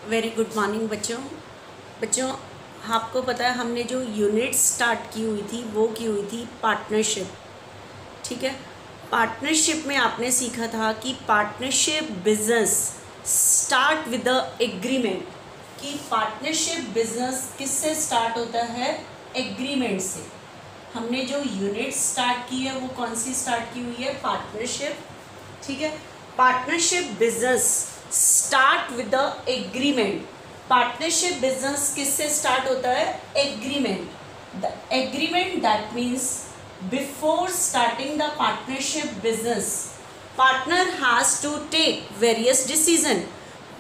Very good morning बच्चों आपको पता है हमने जो यूनिट स्टार्ट की हुई थी वो की हुई थी पार्टनरशिप। ठीक है, पार्टनरशिप में आपने सीखा था कि partnership business start with the agreement, कि पार्टनरशिप बिजनेस किससे स्टार्ट होता है? एग्रीमेंट से। हमने जो यूनिट स्टार्ट की है वो कौन सी स्टार्ट की हुई है? पार्टनरशिप। ठीक है, partnership business start with the agreement. Partnership business किससे स्टार्ट होता है? Agreement. The agreement that means before starting the partnership business partner has to take various decision.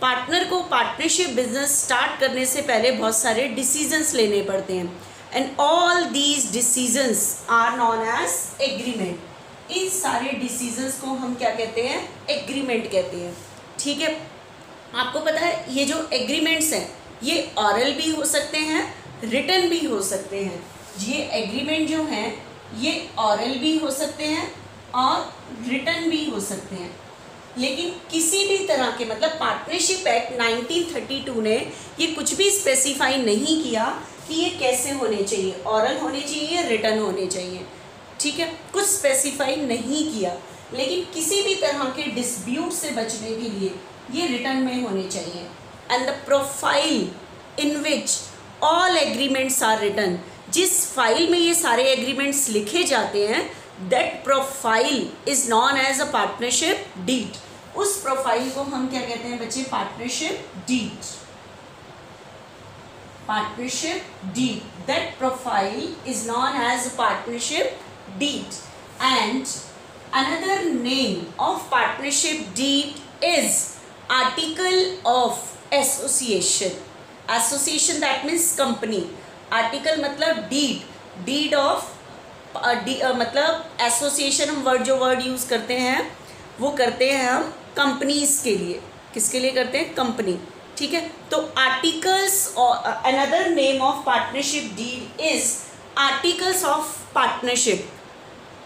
Partner को पार्टनरशिप बिजनेस स्टार्ट करने से पहले बहुत सारे डिसीजंस लेने पड़ते हैं, and all these decisions are known as agreement. इन सारे डिसीजंस को हम क्या कहते हैं? एग्रीमेंट कहते हैं। ठीक है, आपको पता है ये जो एग्रीमेंट्स हैं ये ऑरल भी हो सकते हैं, रिटन भी हो सकते हैं। ये एग्रीमेंट जो हैं ये ऑरल भी हो सकते हैं और रिटन भी हो सकते हैं, लेकिन किसी भी तरह के मतलब पार्टनरशिप एक्ट 1932 ने ये कुछ भी स्पेसिफाई नहीं किया कि ये कैसे होने चाहिए, ऑरल होने चाहिए, रिटन होने चाहिए। ठीक है, कुछ स्पेसिफाई नहीं किया, लेकिन किसी भी तरह के डिस्प्यूट से बचने के लिए ये रिटन में होने चाहिए। And the profile in which all agreements are written, जिस फाइल में ये सारे एग्रीमेंट्स लिखे जाते हैं, that profile is known as a partnership deed. उस प्रोफाइल को हम क्या कहते हैं बच्चे? Partnership deed. Partnership deed, that profile is known as a partnership deed. And another name of partnership deed is article of association. Association that means company. Article मतलब deed. Deed of मतलब association हम जो word use करते हैं वो करते हैं हम कंपनीज के लिए। किसके लिए करते हैं? कंपनी। ठीक है, तो articles another name of partnership deed is articles of partnership.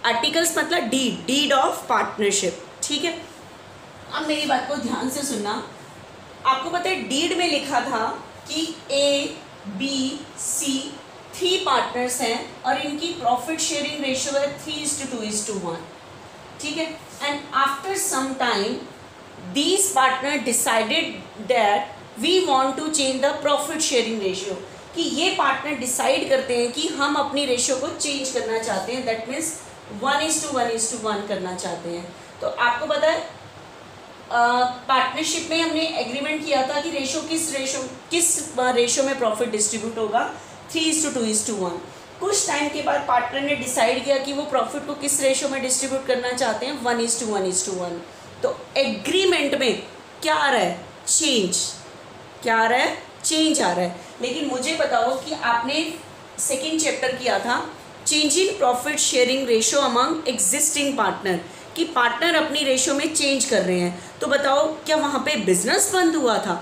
Articles मतलब डीड ऑफ पार्टनरशिप। ठीक है, अब मेरी बात को ध्यान से सुनना। आपको पता है डीड में लिखा था कि ABC 3 पार्टनर्स हैं और इनकी प्रॉफिट शेयरिंग रेशियो है 3:2:1। ठीक है, and after some time these partner decided that we want to change the profit sharing ratio, कि ये पार्टनर डिसाइड करते हैं कि हम अपनी रेशियो को चेंज करना चाहते हैं, दैट मीन्स 1:1 करना चाहते हैं। तो आपको पता है पार्टनरशिप में हमने एग्रीमेंट किया था कि किस रेशियो में प्रॉफिट डिस्ट्रीब्यूट होगा? 3:2:1। कुछ टाइम के बाद पार्टनर ने डिसाइड किया कि वो प्रॉफिट को किस रेशियो में डिस्ट्रीब्यूट करना चाहते हैं? 1:1। तो एग्रीमेंट में क्या आ रहा है? चेंज। क्या आ रहा है? चेंज आ रहा है। लेकिन मुझे बताओ कि आपने सेकेंड चैप्टर किया था change in profit sharing ratio among existing partner, कि पार्टनर अपनी रेशियो में चेंज कर रहे हैं। तो बताओ क्या वहाँ पे बिजनेस बंद हुआ था?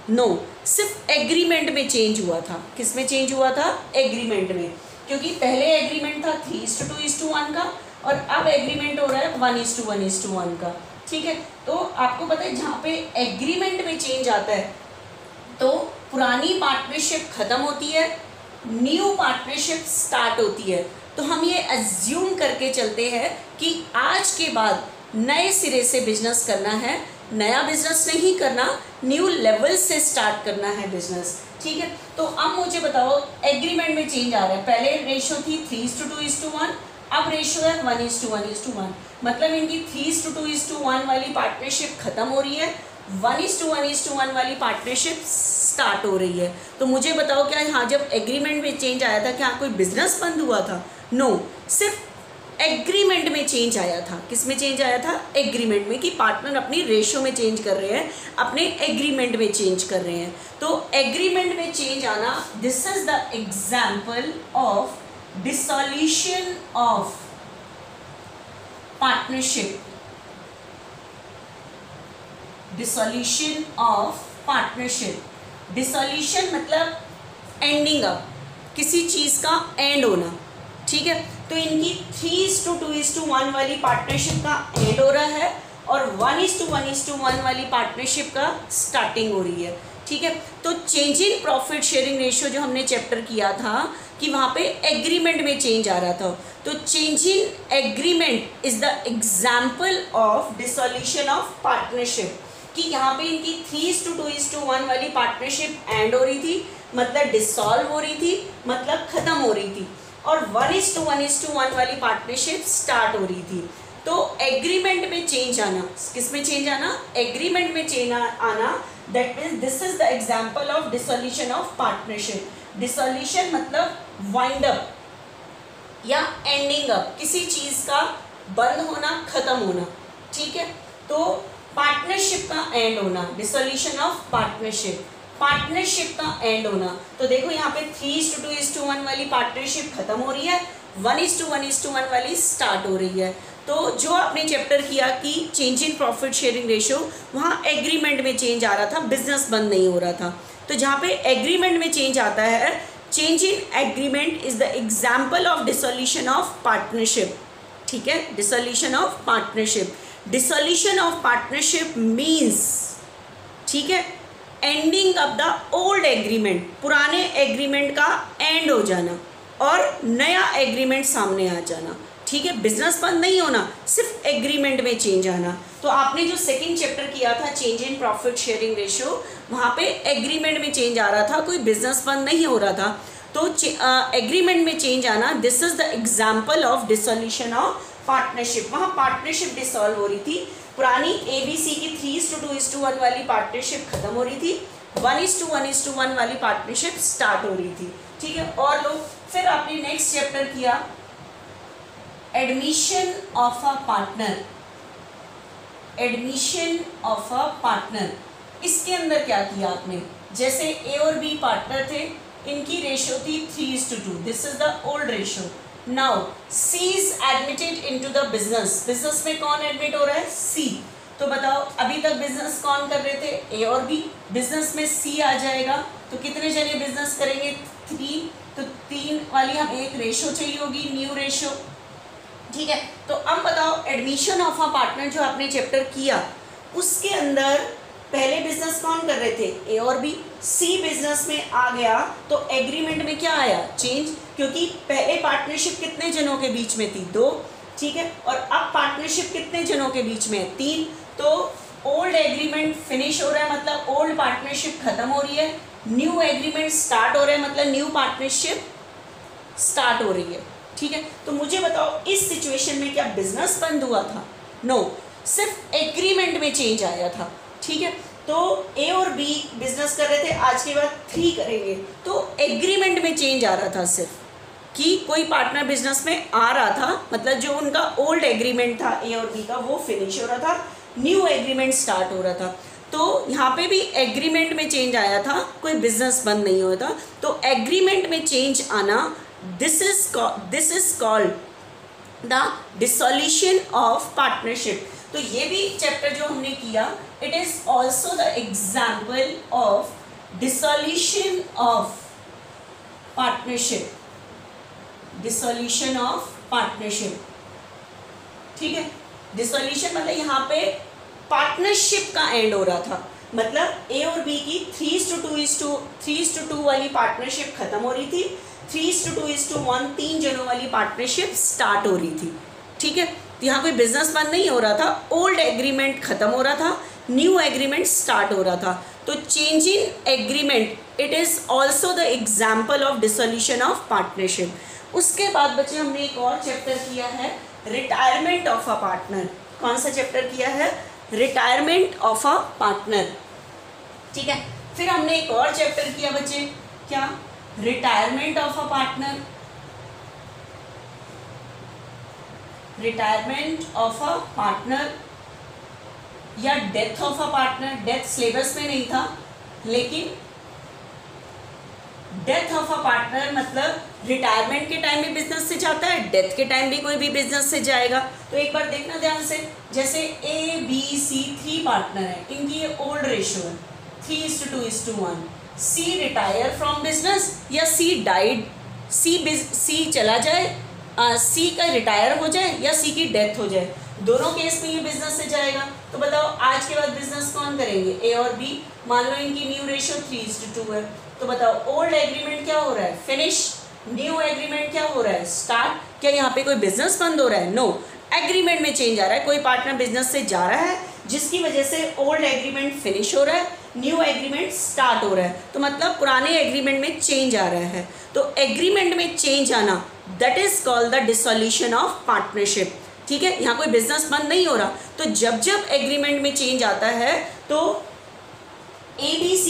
नो, सिर्फ एग्रीमेंट में चेंज हुआ था। किस में चेंज हुआ था? एग्रीमेंट में, क्योंकि पहले एग्रीमेंट था 3:2:1 का और अब एग्रीमेंट हो रहा है 1:1 का। ठीक है, तो आपको पता है जहाँ पे एग्रीमेंट में चेंज आता है तो पुरानी पार्टनरशिप खत्म होती है, न्यू पार्टनरशिप स्टार्ट होती है। तो हम ये अज्यूम करके चलते हैं कि आज के बाद नए सिरे से बिजनेस करना है, नया बिजनेस नहीं करना, न्यू लेवल से स्टार्ट करना है बिजनेस। ठीक है, तो अब मुझे बताओ एग्रीमेंट में चेंज आ रहा है। पहले रेशियो थी 3:2:1, अब रेशियो है 1:1। मतलब इनकी 3:2:1 वाली पार्टनरशिप खत्म हो रही है, 1:1 वाली पार्टनरशिप स्टार्ट हो रही है। तो मुझे बताओ क्या यहाँ जब एग्रीमेंट में चेंज आया था क्या कोई बिजनेस बंद हुआ था? नो, सिर्फ एग्रीमेंट में चेंज आया था। किस में चेंज आया था? एग्रीमेंट में, कि पार्टनर अपनी रेशियो में चेंज कर रहे हैं, अपने एग्रीमेंट में चेंज कर रहे हैं। तो एग्रीमेंट में चेंज आना, this is the example of dissolution of partnership. Dissolution of partnership. Dissolution मतलब एंडिंग अप, किसी चीज़ का एंड होना। ठीक है, तो इनकी 3:2:1 वाली पार्टनरशिप का एंड हो रहा है और 1:1 वाली पार्टनरशिप का स्टार्टिंग हो रही है। ठीक है। तो change in profit sharing ratio जो हमने चैप्टर किया था कि वहाँ पे एग्रीमेंट में चेंज आ रहा था, तो change in agreement is the example of dissolution of partnership, कि यहाँ पे इनकी 3:2:1 वाली पार्टनरशिप एंड हो रही थी, मतलब डिसॉल्व हो रही थी, मतलब खत्म हो रही थी, और 1:1:1 वाली पार्टनरशिप स्टार्ट हो रही थी। तो एग्रीमेंट में चेंज आना, किस में चेंज आना, एग्रीमेंट में चेंज आना, that means this is the example of dissolution of partnership. Dissolution मतलब वाइंड अप या एंडिंग अप, किसी चीज का बंद होना, खत्म होना, ठीक है। तो पार्टनरशिप का एंड होना, डिसोल्यूशन ऑफ पार्टनरशिप, पार्टनरशिप का एंड होना। तो देखो यहाँ पे 3:2:1 वाली पार्टनरशिप खत्म हो रही है, 1:1:1 वाली स्टार्ट हो रही है। तो जो आपने चैप्टर किया कि change in profit sharing ratio, वहाँ एग्रीमेंट में चेंज आ रहा था, बिजनेस बंद नहीं हो रहा था। तो जहाँ पे एग्रीमेंट में चेंज आता है, change in agreement is the example of dissolution of partnership, ठीक है, dissolution of partnership. Dissolution of partnership means, ठीक है, ending of the old agreement, पुराने एग्रीमेंट का एंड हो जाना और नया एग्रीमेंट सामने आ जाना, ठीक है। बिजनेस बंद नहीं होना, सिर्फ एग्रीमेंट में चेंज आना। तो आपने जो सेकंड चैप्टर किया था change in profit sharing ratio, वहाँ पे एग्रीमेंट में चेंज आ रहा था, कोई बिजनेस बंद नहीं हो रहा था। तो एग्रीमेंट में चेंज आना, this is the example of dissolution of partnership. वहाँ पार्टनरशिप डिसॉल्व हो रही थी, पुरानी ABC की 3:2:1 वाली पार्टनरशिप खत्म हो रही थी, 1:1:1 वाली पार्टनरशिप स्टार्ट हो रही थी, ठीक है। और लोग फिर आपने नेक्स्ट चैप्टर किया admission of a partner, admission of a partner. इसके अंदर क्या किया आपने, जैसे A और B पार्टनर थे, इनकी रेशियो थी 3:2, this is the old ratio. Now C is admitted into the business, business में कौन एडमिट हो रहा है, C। तो बताओ अभी तक बिजनेस कौन कर रहे थे, A और B, बिजनेस में C आ जाएगा, तो कितने जने बिजनेस करेंगे, 3, तो 3 वाली हम एक रेशियो चाहिए होगी, न्यू रेशियो, ठीक है। तो अब बताओ एडमिशन ऑफ अ पार्टनर जो आपने चैप्टर किया, उसके अंदर पहले बिजनेस कौन कर रहे थे, A और B, C बिजनेस में आ गया, तो एग्रीमेंट में क्या आया, चेंज, क्योंकि पहले पार्टनरशिप कितने जनों के बीच में थी, 2, ठीक है, और अब पार्टनरशिप कितने जनों के बीच में है, 3। तो ओल्ड एग्रीमेंट फिनिश हो रहा है, मतलब ओल्ड पार्टनरशिप खत्म हो रही है, न्यू एग्रीमेंट स्टार्ट हो रहा है, मतलब न्यू पार्टनरशिप स्टार्ट हो रही है, ठीक है। तो मुझे बताओ इस सिचुएशन में क्या बिजनेस बंद हुआ था, नो, सिर्फ एग्रीमेंट में चेंज आया था, ठीक है। तो A और B बिजनेस कर रहे थे, आज के बाद 3 करेंगे, तो एग्रीमेंट में चेंज आ रहा था सिर्फ, कि कोई पार्टनर बिजनेस में आ रहा था, मतलब जो उनका ओल्ड एग्रीमेंट था A और B का वो फिनिश हो रहा था, न्यू एग्रीमेंट स्टार्ट हो रहा था। तो यहाँ पे भी एग्रीमेंट में चेंज आया था, कोई बिजनेस बंद नहीं हुआ था। तो एग्रीमेंट में चेंज आना, this is called the dissolution of partnership. तो ये भी चैप्टर जो हमने किया, it is also the example of dissolution of partnership, dissolution of partnership, ठीक है। डिसोल्यूशन मतलब यहाँ पे पार्टनरशिप का एंड हो रहा था, मतलब A और B की 3:2 वाली पार्टनरशिप खत्म हो रही थी, 3:2:1 3 जनों वाली पार्टनरशिप स्टार्ट हो रही थी, ठीक है। तो यहाँ कोई बिजनेस बंद नहीं हो रहा था, ओल्ड एग्रीमेंट खत्म हो रहा था, न्यू एग्रीमेंट स्टार्ट हो रहा था। तो change in agreement it is also the example of dissolution of partnership. उसके बाद बच्चे हमने एक और चैप्टर किया है रिटायरमेंट ऑफ अ पार्टनर। कौन सा चैप्टर किया है, रिटायरमेंट ऑफ अ पार्टनर, ठीक है। फिर हमने एक और चैप्टर किया बच्चे, क्या, retirement of a partner, retirement of a partner या death of a partner. Death syllabus में नहीं था, लेकिन डेथ ऑफ अ पार्टनर मतलब रिटायरमेंट के टाइम भी बिजनेस से जाता है, डेथ के टाइम भी कोई भी बिजनेस से जाएगा। तो एक बार देखना ध्यान से, जैसे ABC 3 पार्टनर है, इनकी ये ओल्ड रेशियो है 3:2:1। C रिटायर फ्रॉम बिजनेस या C डाइड, C चला जाए, C का रिटायर हो जाए या C की डेथ हो जाए, दोनों केस में ये बिजनेस से जाएगा। तो बताओ आज के बाद बिजनेस कौन करेंगे, ए और बी। मान लो इनकी न्यू रेशियो 3:2 है, तो बताओ ओल्ड एग्रीमेंट क्या हो रहा है, फिनिश, न्यू एग्रीमेंट क्या हो रहा है, स्टार्ट। क्या यहाँ पे कोई बिजनेस बंद हो रहा है? नो, एग्रीमेंट में चेंज आ रहा है, कोई पार्टनर बिजनेस से जा रहा है जिसकी वजह से ओल्ड एग्रीमेंट फिनिश हो रहा है, न्यू एग्रीमेंट स्टार्ट हो रहा है, तो मतलब पुराने एग्रीमेंट में चेंज आ रहा है। तो एग्रीमेंट में चेंज आना that is called the dissolution of partnership. ठीक है, यहाँ कोई बिजनेस बंद नहीं हो रहा। तो जब जब एग्रीमेंट में चेंज आता है तो ABC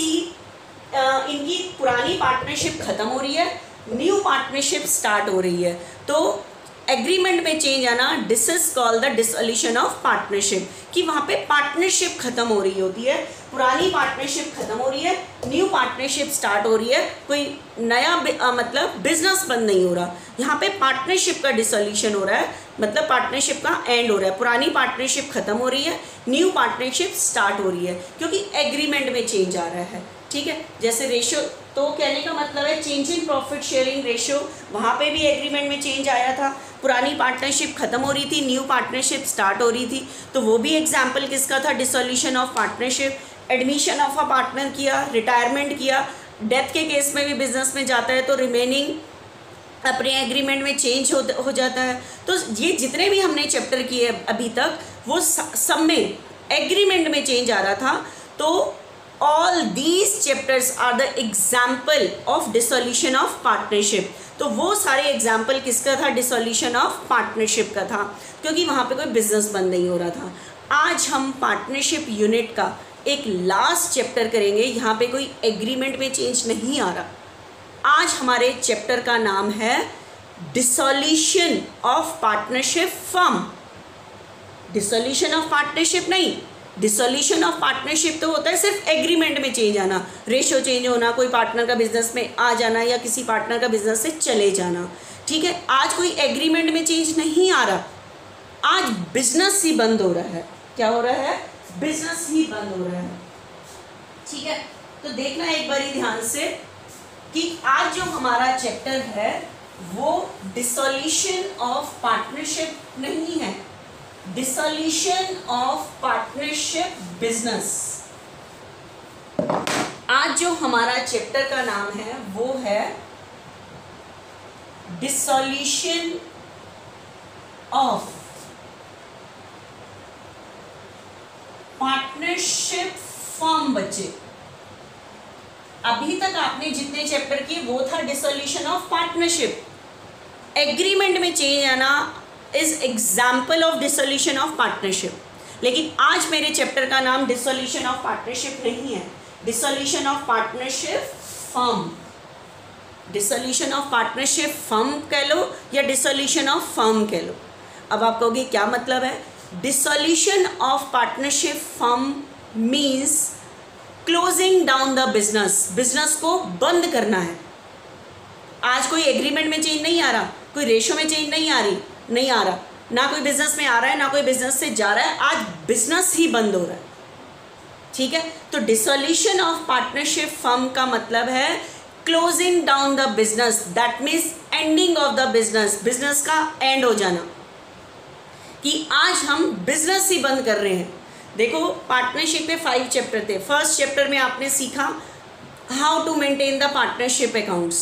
इनकी पुरानी पार्टनरशिप खत्म हो रही है, न्यू पार्टनरशिप स्टार्ट हो रही है। तो एग्रीमेंट में चेंज आना this is called the dissolution of partnership, कि वहाँ पे पार्टनरशिप खत्म हो रही होती है, पुरानी पार्टनरशिप खत्म हो रही है, न्यू पार्टनरशिप स्टार्ट हो रही है, कोई नया मतलब बिजनेस बंद नहीं हो रहा। यहाँ पे पार्टनरशिप का डिसोल्यूशन हो रहा है, मतलब पार्टनरशिप का एंड हो रहा है, पुरानी पार्टनरशिप खत्म हो रही है, न्यू पार्टनरशिप स्टार्ट हो रही है, क्योंकि एग्रीमेंट में चेंज आ रहा है। ठीक है, जैसे रेशियो, तो कहने का मतलब है change in profit sharing ratio, वहाँ पे भी एग्रीमेंट में चेंज आया था, पुरानी पार्टनरशिप खत्म हो रही थी, न्यू पार्टनरशिप स्टार्ट हो रही थी, तो वो भी एग्जाम्पल किसका था, dissolution of partnership. Admission of a partner किया, रिटायरमेंट किया, डेथ के केस में भी बिजनेस में जाता है तो रिमेनिंग अपने एग्रीमेंट में चेंज हो जाता है। तो ये जितने भी हमने चैप्टर किए अभी तक वो सब में एग्रीमेंट में चेंज आ रहा था। तो all these chapters are the example of dissolution of partnership. तो वो सारे एग्जाम्पल किसका था, डिसोल्यूशन ऑफ पार्टनरशिप का था, क्योंकि वहाँ पे कोई बिजनेस बंद नहीं हो रहा था। आज हम पार्टनरशिप यूनिट का एक लास्ट चैप्टर करेंगे, यहाँ पे कोई एग्रीमेंट में चेंज नहीं आ रहा। आज हमारे चैप्टर का नाम है dissolution of partnership firm. Dissolution of partnership नहीं, डिसोल्यूशन ऑफ पार्टनरशिप तो होता है सिर्फ एग्रीमेंट में चेंज आना, रेशियो चेंज होना, कोई पार्टनर का बिजनेस में आ जाना या किसी पार्टनर का बिजनेस से चले जाना। ठीक है, आज कोई एग्रीमेंट में चेंज नहीं आ रहा, आज बिजनेस ही बंद हो रहा है। क्या हो रहा है, बिजनेस ही बंद हो रहा है। ठीक है, तो देखना एक बारी ध्यान से कि आज जो हमारा चैप्टर है वो डिसोल्यूशन ऑफ पार्टनरशिप नहीं है, डिसोल्यूशन ऑफ पार्टनरशिप बिजनेस। आज जो हमारा चैप्टर का नाम है वो है डिसोल्यूशन ऑफ पार्टनरशिप फर्म। बच्चे अभी तक आपने जितने चैप्टर किए वो था डिसोल्यूशन ऑफ पार्टनरशिप। एग्रीमेंट में चेंज आना is example of dissolution of partnership, लेकिन आज मेरे चैप्टर का नाम डिसोल्यूशन ऑफ पार्टनरशिप नहीं है, dissolution of partnership firm. Dissolution of partnership firm कह लो या डिसोल्यूशन ऑफ फर्म कह लो। अब आप कहोगे क्या मतलब है, dissolution of partnership firm means closing down the business, business को बंद करना है। आज कोई एग्रीमेंट में चेंज नहीं आ रहा, कोई रेशो में चेंज नहीं आ रहा, ना कोई बिजनेस में आ रहा है ना कोई बिजनेस से जा रहा है, आज बिजनेस ही बंद हो रहा है। ठीक है, तो डिसोल्यूशन ऑफ पार्टनरशिप फर्म का मतलब है closing down the business, that means ending of the business, business का एंड हो जाना, कि आज हम बिजनेस ही बंद कर रहे हैं। देखो पार्टनरशिप में 5 चैप्टर थे। फर्स्ट चैप्टर में आपने सीखा how to maintain the partnership accounts,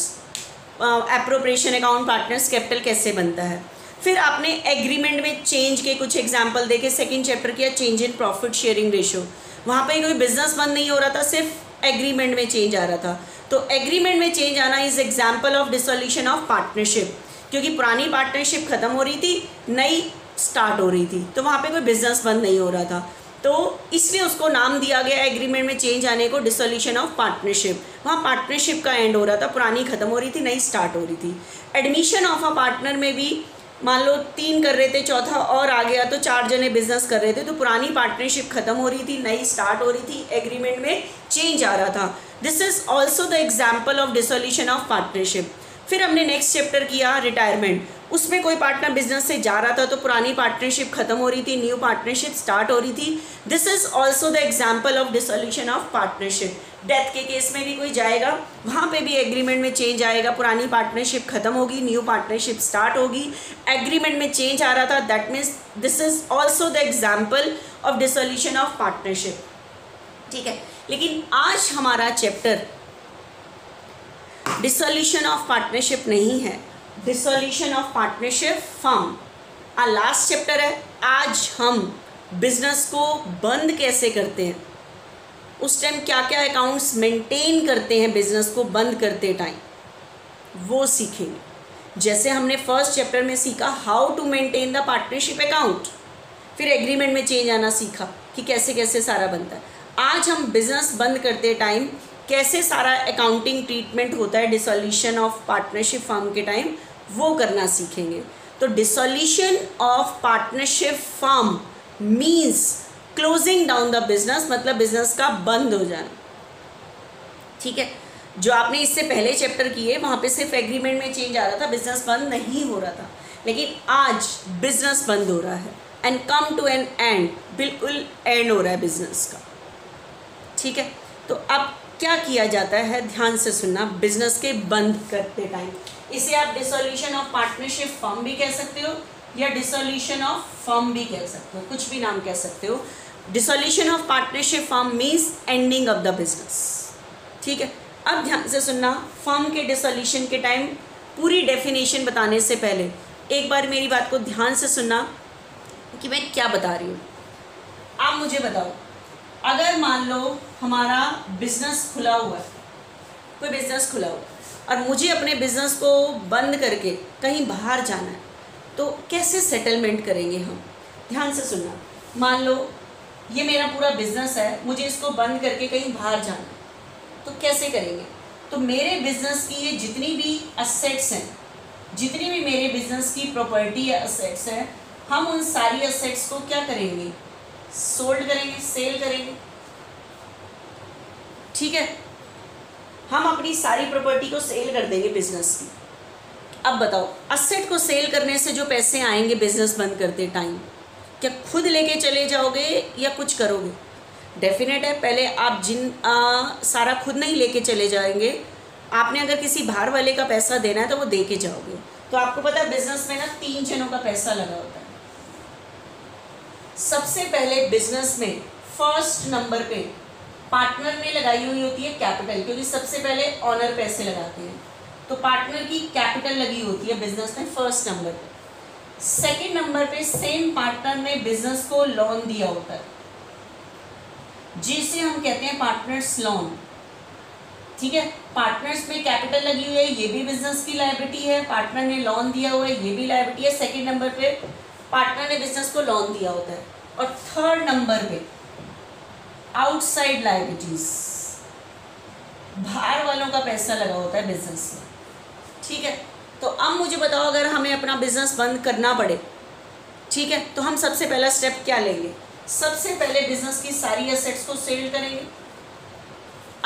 appropriation account, partners capital कैसे बनता है। फिर आपने एग्रीमेंट में चेंज के कुछ एग्जाम्पल देखे। सेकंड चैप्टर किया change in profit sharing ratio, वहाँ पे कोई बिजनेस बंद नहीं हो रहा था, सिर्फ एग्रीमेंट में चेंज आ रहा था। तो एग्रीमेंट में चेंज आना is example of dissolution of partnership, क्योंकि पुरानी पार्टनरशिप खत्म हो रही थी, नई स्टार्ट हो रही थी, तो वहाँ पे कोई बिजनेस बंद नहीं हो रहा था, तो इसलिए उसको नाम दिया गया एग्रीमेंट में चेंज आने को डिसोल्यूशन ऑफ पार्टनरशिप। वहाँ पार्टनरशिप का एंड हो रहा था, पुरानी खत्म हो रही थी, नई स्टार्ट हो रही थी। एडमिशन ऑफ अ पार्टनर में भी मान लो 3 कर रहे थे, चौथा और आ गया तो 4 जने बिजनेस कर रहे थे, तो पुरानी पार्टनरशिप खत्म हो रही थी, नई स्टार्ट हो रही थी, एग्रीमेंट में चेंज आ रहा था। This is also the example of dissolution of partnership. फिर हमने नेक्स्ट चैप्टर किया रिटायरमेंट, उसमें कोई पार्टनर बिजनेस से जा रहा था तो पुरानी पार्टनरशिप खत्म हो रही थी, न्यू पार्टनरशिप स्टार्ट हो रही थी। This is also the example of dissolution of partnership. Death के केस में भी कोई जाएगा, वहाँ पे भी एग्रीमेंट में चेंज आएगा, पुरानी पार्टनरशिप खत्म होगी, न्यू पार्टनरशिप स्टार्ट होगी, एग्रीमेंट में चेंज आ रहा था, that means this is also the example of dissolution of partnership. ठीक है, लेकिन आज हमारा चैप्टर डिसोल्यूशन ऑफ पार्टनरशिप नहीं है, dissolution of partnership firm last chapter है। आज हम बिजनेस को बंद कैसे करते हैं, उस टाइम क्या क्या अकाउंट्स मेंटेन करते हैं बिजनेस को बंद करते टाइम, वो सीखेंगे। जैसे हमने फर्स्ट चैप्टर में सीखा how to maintain the partnership account, फिर एग्रीमेंट में चेंज आना सीखा कि कैसे कैसे सारा बनता है। आज हम बिजनेस बंद करते टाइम कैसे सारा अकाउंटिंग ट्रीटमेंट होता है डिसोल्यूशन ऑफ पार्टनरशिप फर्म के टाइम, वो करना सीखेंगे। तो dissolution of partnership firm means closing down the business, मतलब बिजनेस का बंद हो जाना। ठीक है, जो आपने इससे पहले चैप्टर किए वहाँ पे सिर्फ एग्रीमेंट में चेंज आ रहा था, बिजनेस बंद नहीं हो रहा था, लेकिन आज बिजनेस बंद हो रहा है and come to an end, बिल्कुल एंड हो रहा है बिजनेस का। ठीक है, तो अब क्या किया जाता है, ध्यान से सुनना, बिजनेस के बंद करते टाइम। इसे आप डिसोल्यूशन ऑफ पार्टनरशिप फर्म भी कह सकते हो या डिसोल्यूशन ऑफ फर्म भी कह सकते हो, कुछ भी नाम कह सकते हो। Dissolution of partnership firm means ending of the business. ठीक है, अब ध्यान से सुनना, फर्म के डिसोल्यूशन के टाइम पूरी डेफिनेशन बताने से पहले एक बार मेरी बात को ध्यान से सुनना कि मैं क्या बता रही हूँ। आप मुझे बताओ, अगर मान लो हमारा बिजनेस खुला हुआ है, कोई बिजनेस खुला हुआ है और मुझे अपने बिजनेस को बंद करके कहीं बाहर जाना है, तो कैसे सेटलमेंट करेंगे हम? ध्यान से सुनना, मान लो ये मेरा पूरा बिजनेस है, मुझे इसको बंद करके कहीं बाहर जाना है, तो कैसे करेंगे? तो मेरे बिजनेस की ये जितनी भी असेट्स हैं, जितनी भी मेरे बिजनेस की प्रॉपर्टी या असेट्स हैं, हम उन सारी असेट्स को क्या करेंगे? सोल्ड करेंगे, सेल करेंगे। ठीक है, हम अपनी सारी प्रॉपर्टी को सेल कर देंगे बिजनेस की। अब बताओ, असेट को सेल करने से जो पैसे आएंगे बिजनेस बंद करते टाइम, क्या खुद लेके चले जाओगे या कुछ करोगे? डेफिनेट है, पहले आप सारा खुद नहीं लेके चले जाएंगे, आपने अगर किसी बाहर वाले का पैसा देना है तो वो दे के जाओगे। तो आपको पता है बिजनेस में ना 3 जनों का पैसा लगा होता है। सबसे पहले बिजनेस में फर्स्ट नंबर पे पार्टनर ने लगाई हुई होती है कैपिटल, क्योंकि सबसे पहले ऑनर पैसे लगाते हैं, तो पार्टनर की कैपिटल लगी होती है बिजनेस में फर्स्ट नंबर पे। सेकंड नंबर पे सेम पार्टनर ने बिजनेस को लोन दिया होता है, जिसे हम कहते हैं पार्टनर्स लोन। ठीक है, पार्टनर्स में कैपिटल लगी हुई है, ये भी बिजनेस की लायबिलिटी है, पार्टनर ने लोन दिया हुआ है, ये भी लायबिलिटी है। सेकंड नंबर पे पार्टनर ने बिजनेस को लोन दिया होता है। और थर्ड नंबर पे आउटसाइड लायबिलिटीज, बाहर वालों का पैसा लगा होता है बिजनेस में। ठीक है, तो अब मुझे बताओ, अगर हमें अपना बिजनेस बंद करना पड़े, ठीक है, तो हम सबसे पहला स्टेप क्या लेंगे? सबसे पहले बिजनेस की सारी एसेट्स को सेल करेंगे।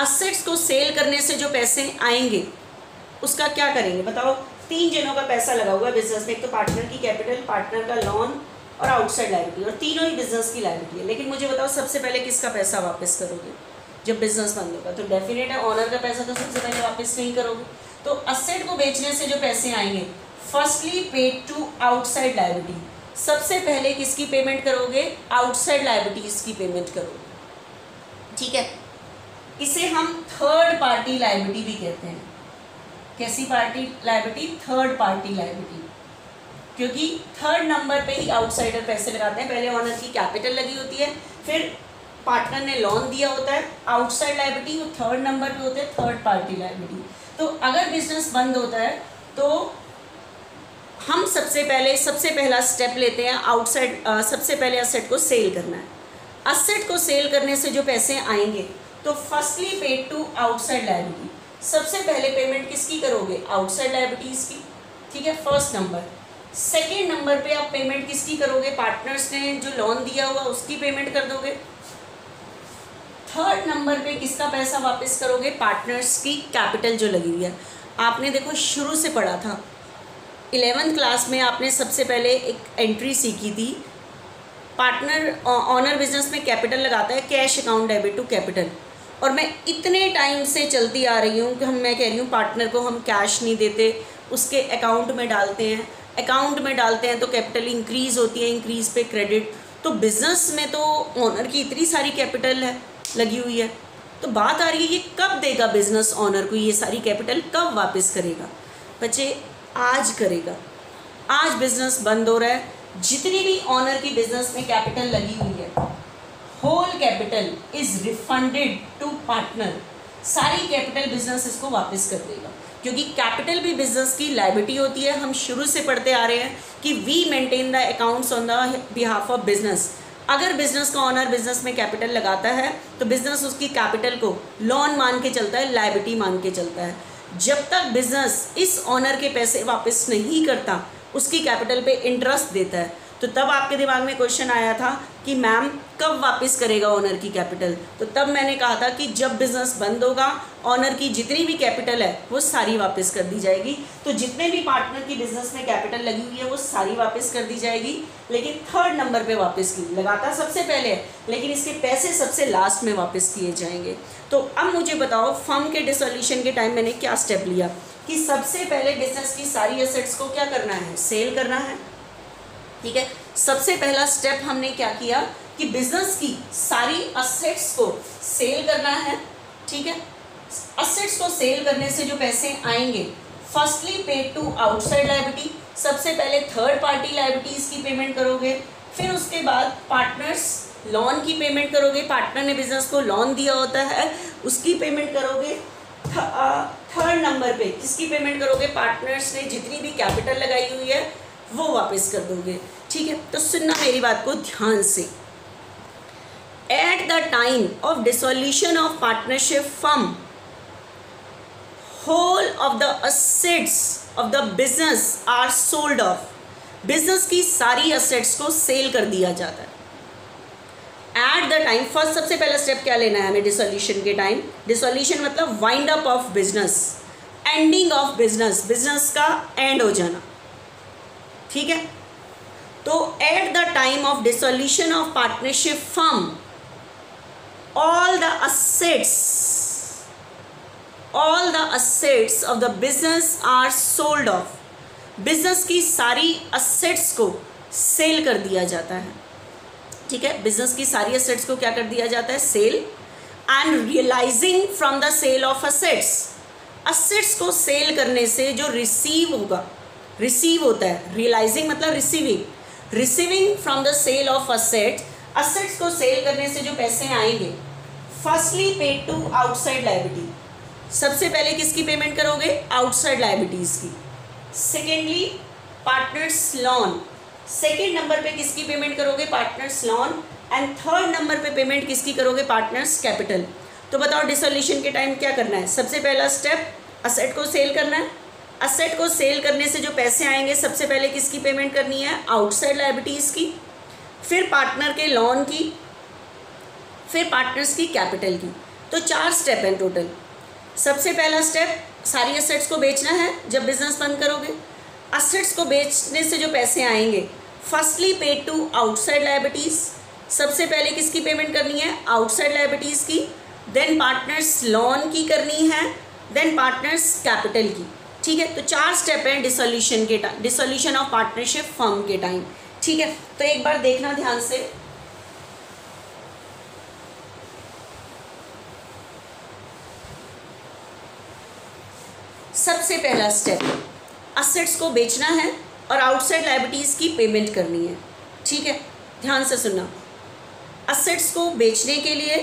एसेट्स को सेल करने से जो पैसे आएंगे उसका क्या करेंगे बताओ? 3 जनों का पैसा लगा हुआ है बिजनेस में, एक तो पार्टनर की कैपिटल, पार्टनर का लोन और आउटसाइड लायबिलिटी, और तीनों ही बिजनेस की लायबिलिटी है। लेकिन मुझे बताओ, सबसे पहले किसका पैसा वापस करोगे जब बिजनेस बंद होगा? तो डेफिनेट है ऑनर का पैसा तो सबसे पहले वापस नहीं करोगे। तो असेट को बेचने से जो पैसे आएंगे, firstly paid to outside liability, सबसे पहले किसकी पेमेंट करोगे? आउटसाइड लायबिलिटीज की पेमेंट करोगे। ठीक है, इसे हम थर्ड पार्टी लायबिलिटी भी कहते हैं। कैसी party liability? Third party liability, क्योंकि थर्ड नंबर पे ही आउटसाइडर पैसे लगाते हैं। पहले ऑनर की कैपिटल लगी होती है, फिर पार्टनर ने लोन दिया होता है, आउटसाइड लायबिलिटी, वो थर्ड नंबर पे होते हैं थर्ड पार्टी लायबिलिटी। तो अगर बिजनेस बंद होता है तो हम सबसे पहला स्टेप लेते हैं आउटसाइड, सबसे पहले असेट को सेल करना है। असेट को सेल करने से जो पैसे आएंगे, तो firstly paid to outside liability, सबसे पहले पेमेंट किसकी करोगे? आउटसाइड लायबिलिटीज की। ठीक है, फर्स्ट नंबर। सेकेंड नंबर पे आप पेमेंट किसकी करोगे? पार्टनर्स ने जो लोन दिया हुआ उसकी पेमेंट कर दोगे। थर्ड नंबर पे किसका पैसा वापस करोगे? पार्टनर्स की कैपिटल जो लगी हुई है। आपने देखो शुरू से पढ़ा था, 11th क्लास में आपने सबसे पहले एक एंट्री सीखी थी, पार्टनर ऑनर बिजनेस में कैपिटल लगाता है cash account debit to capital, और मैं इतने टाइम से चलती आ रही हूँ कि मैं कह रही हूँ पार्टनर को हम कैश नहीं देते, उसके अकाउंट में डालते हैं, अकाउंट में डालते हैं तो कैपिटल इंक्रीज़ होती है, इंक्रीज़ पे क्रेडिट। तो बिज़नेस में तो ऑनर की इतनी सारी कैपिटल है लगी हुई है, तो बात आ रही है ये कब देगा बिज़नेस ऑनर को, ये सारी कैपिटल कब वापस करेगा? बच्चे आज करेगा। आज बिज़नेस बंद हो रहा है, जितनी भी ऑनर की बिज़नेस में कैपिटल लगी हुई है, whole capital is refunded to partner. सारी कैपिटल बिजनेस इसको वापस कर देगा, क्योंकि कैपिटल भी बिजनेस की लायबिलिटी होती है। हम शुरू से पढ़ते आ रहे हैं कि we maintain the accounts on the behalf of business. अगर बिजनेस का ऑनर बिजनेस में कैपिटल लगाता है तो बिजनेस उसकी कैपिटल को लोन मान के चलता है, लायबिलिटी मान के चलता है। जब तक बिजनेस इस ऑनर के पैसे वापस नहीं करता, उसकी कैपिटल पे इंटरेस्ट देता है। तो तब आपके दिमाग में क्वेश्चन आया था कि मैम कब वापस करेगा ऑनर की कैपिटल? तो तब मैंने कहा था कि जब बिजनेस बंद होगा, ऑनर की जितनी भी कैपिटल है वो सारी वापस कर दी जाएगी। तो जितने भी पार्टनर की बिजनेस में कैपिटल लगी हुई है वो सारी वापस कर दी जाएगी, लेकिन 3rd नंबर पे वापस की लगाता सबसे पहले है, लेकिन इसके पैसे सबसे लास्ट में वापस किए जाएंगे। तो अब मुझे बताओ, फर्म के डिसोल्यूशन के टाइम मैंने क्या स्टेप लिया कि सबसे पहले बिजनेस की सारी एसेट्स को क्या करना है? सेल करना है। ठीक है, सबसे पहला स्टेप हमने क्या किया कि बिजनेस की सारी असेट्स को सेल करना है। ठीक है, असेट्स को सेल करने से जो पैसे आएंगे, firstly paid to outside liability, सबसे पहले 3rd पार्टी लायबिलिटीज की पेमेंट करोगे, फिर उसके बाद पार्टनर्स लोन की पेमेंट करोगे, पार्टनर ने बिजनेस को लोन दिया होता है उसकी पेमेंट करोगे। 3rd नंबर पे किसकी पेमेंट करोगे? पार्टनर्स ने जितनी भी कैपिटल लगाई हुई है वो वापस कर दोगे। ठीक है, तो सुनना मेरी बात को ध्यान से। At the time of dissolution of partnership firm, whole of the assets of the business are sold off. Business की सारी असेट्स को सेल कर दिया जाता है। एट द टाइम, फर्स्ट सबसे पहला स्टेप क्या लेना है हमें डिसोल्यूशन के टाइम? डिसोल्यूशन मतलब wind up of business, ending of business, business का एंड हो जाना। ठीक है, तो eight the time of dissolution of partnership firm, all the assets of the business are sold off। Business की सारी असेट्स को सेल कर दिया जाता है। ठीक है, बिजनेस की सारी असेट्स को क्या कर दिया जाता है? Sale. And realising from the sale of assets, assets को सेल करने से जो रिसीव होगा, रिसीव होता है, रियलाइजिंग मतलब receiving, receiving from the sale of assets, assets को सेल करने से जो पैसे आएंगे, firstly paid to outside liability, सबसे पहले किसकी पेमेंट करोगे? आउटसाइड लायबिलिटीज की। Secondly partners loan, second number पे किसकी पेमेंट करोगे? Partners loan. And 3rd number पे पेमेंट किसकी करोगे? Partners capital. तो बताओ डिसोल्यूशन के टाइम क्या करना है? सबसे पहला स्टेप असेट को सेल करना है। असेट को सेल करने से जो पैसे आएंगे, सबसे पहले किसकी पेमेंट करनी है? आउटसाइड लायबिलिटीज़ की, फिर पार्टनर के लोन की, फिर पार्टनर्स की कैपिटल की। तो 4 स्टेप हैं टोटल। सबसे पहला स्टेप सारी असेट्स को बेचना है जब बिजनेस बंद करोगे। असेट्स को बेचने से जो पैसे आएंगे, firstly paid to outside liabilities, सबसे पहले किसकी पेमेंट करनी है? आउटसाइड लायबिलिटीज़ की। देन पार्टनर्स लोन की करनी है, देन पार्टनर्स कैपिटल की। ठीक है, तो 4 स्टेप हैं डिसोल्यूशन के time, dissolution of partnership firm के टाइम। ठीक है, तो एक बार देखना ध्यान से। सबसे पहला स्टेप, असेट्स को बेचना है और आउटसाइड लायबिलिटीज़ की पेमेंट करनी है। ठीक है, ध्यान से सुनना। असेट्स को बेचने के लिए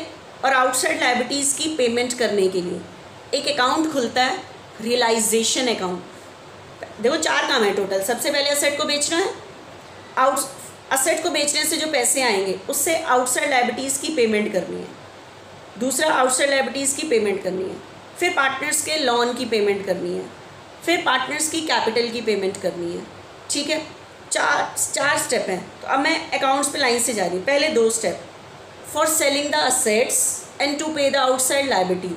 और आउटसाइड लायबिलिटीज़ की पेमेंट करने के लिए एक अकाउंट खुलता है, रियलाइजेशन अकाउंट। देखो 4 काम है टोटल। सबसे पहले असेट को बेचना है, असेट को बेचने से जो पैसे आएंगे उससे आउटसाइड लायबिलिटीज़ की पेमेंट करनी है, दूसरा आउटसाइड लायबिलिटीज़ की पेमेंट करनी है, फिर पार्टनर्स के लोन की पेमेंट करनी है, फिर पार्टनर्स की कैपिटल की पेमेंट करनी है। ठीक है, 4 स्टेप हैं। तो अब मैं अकाउंट्स पे लाइन से जा रही हूँ। पहले 2 step, for selling the assets and to pay the outside liability,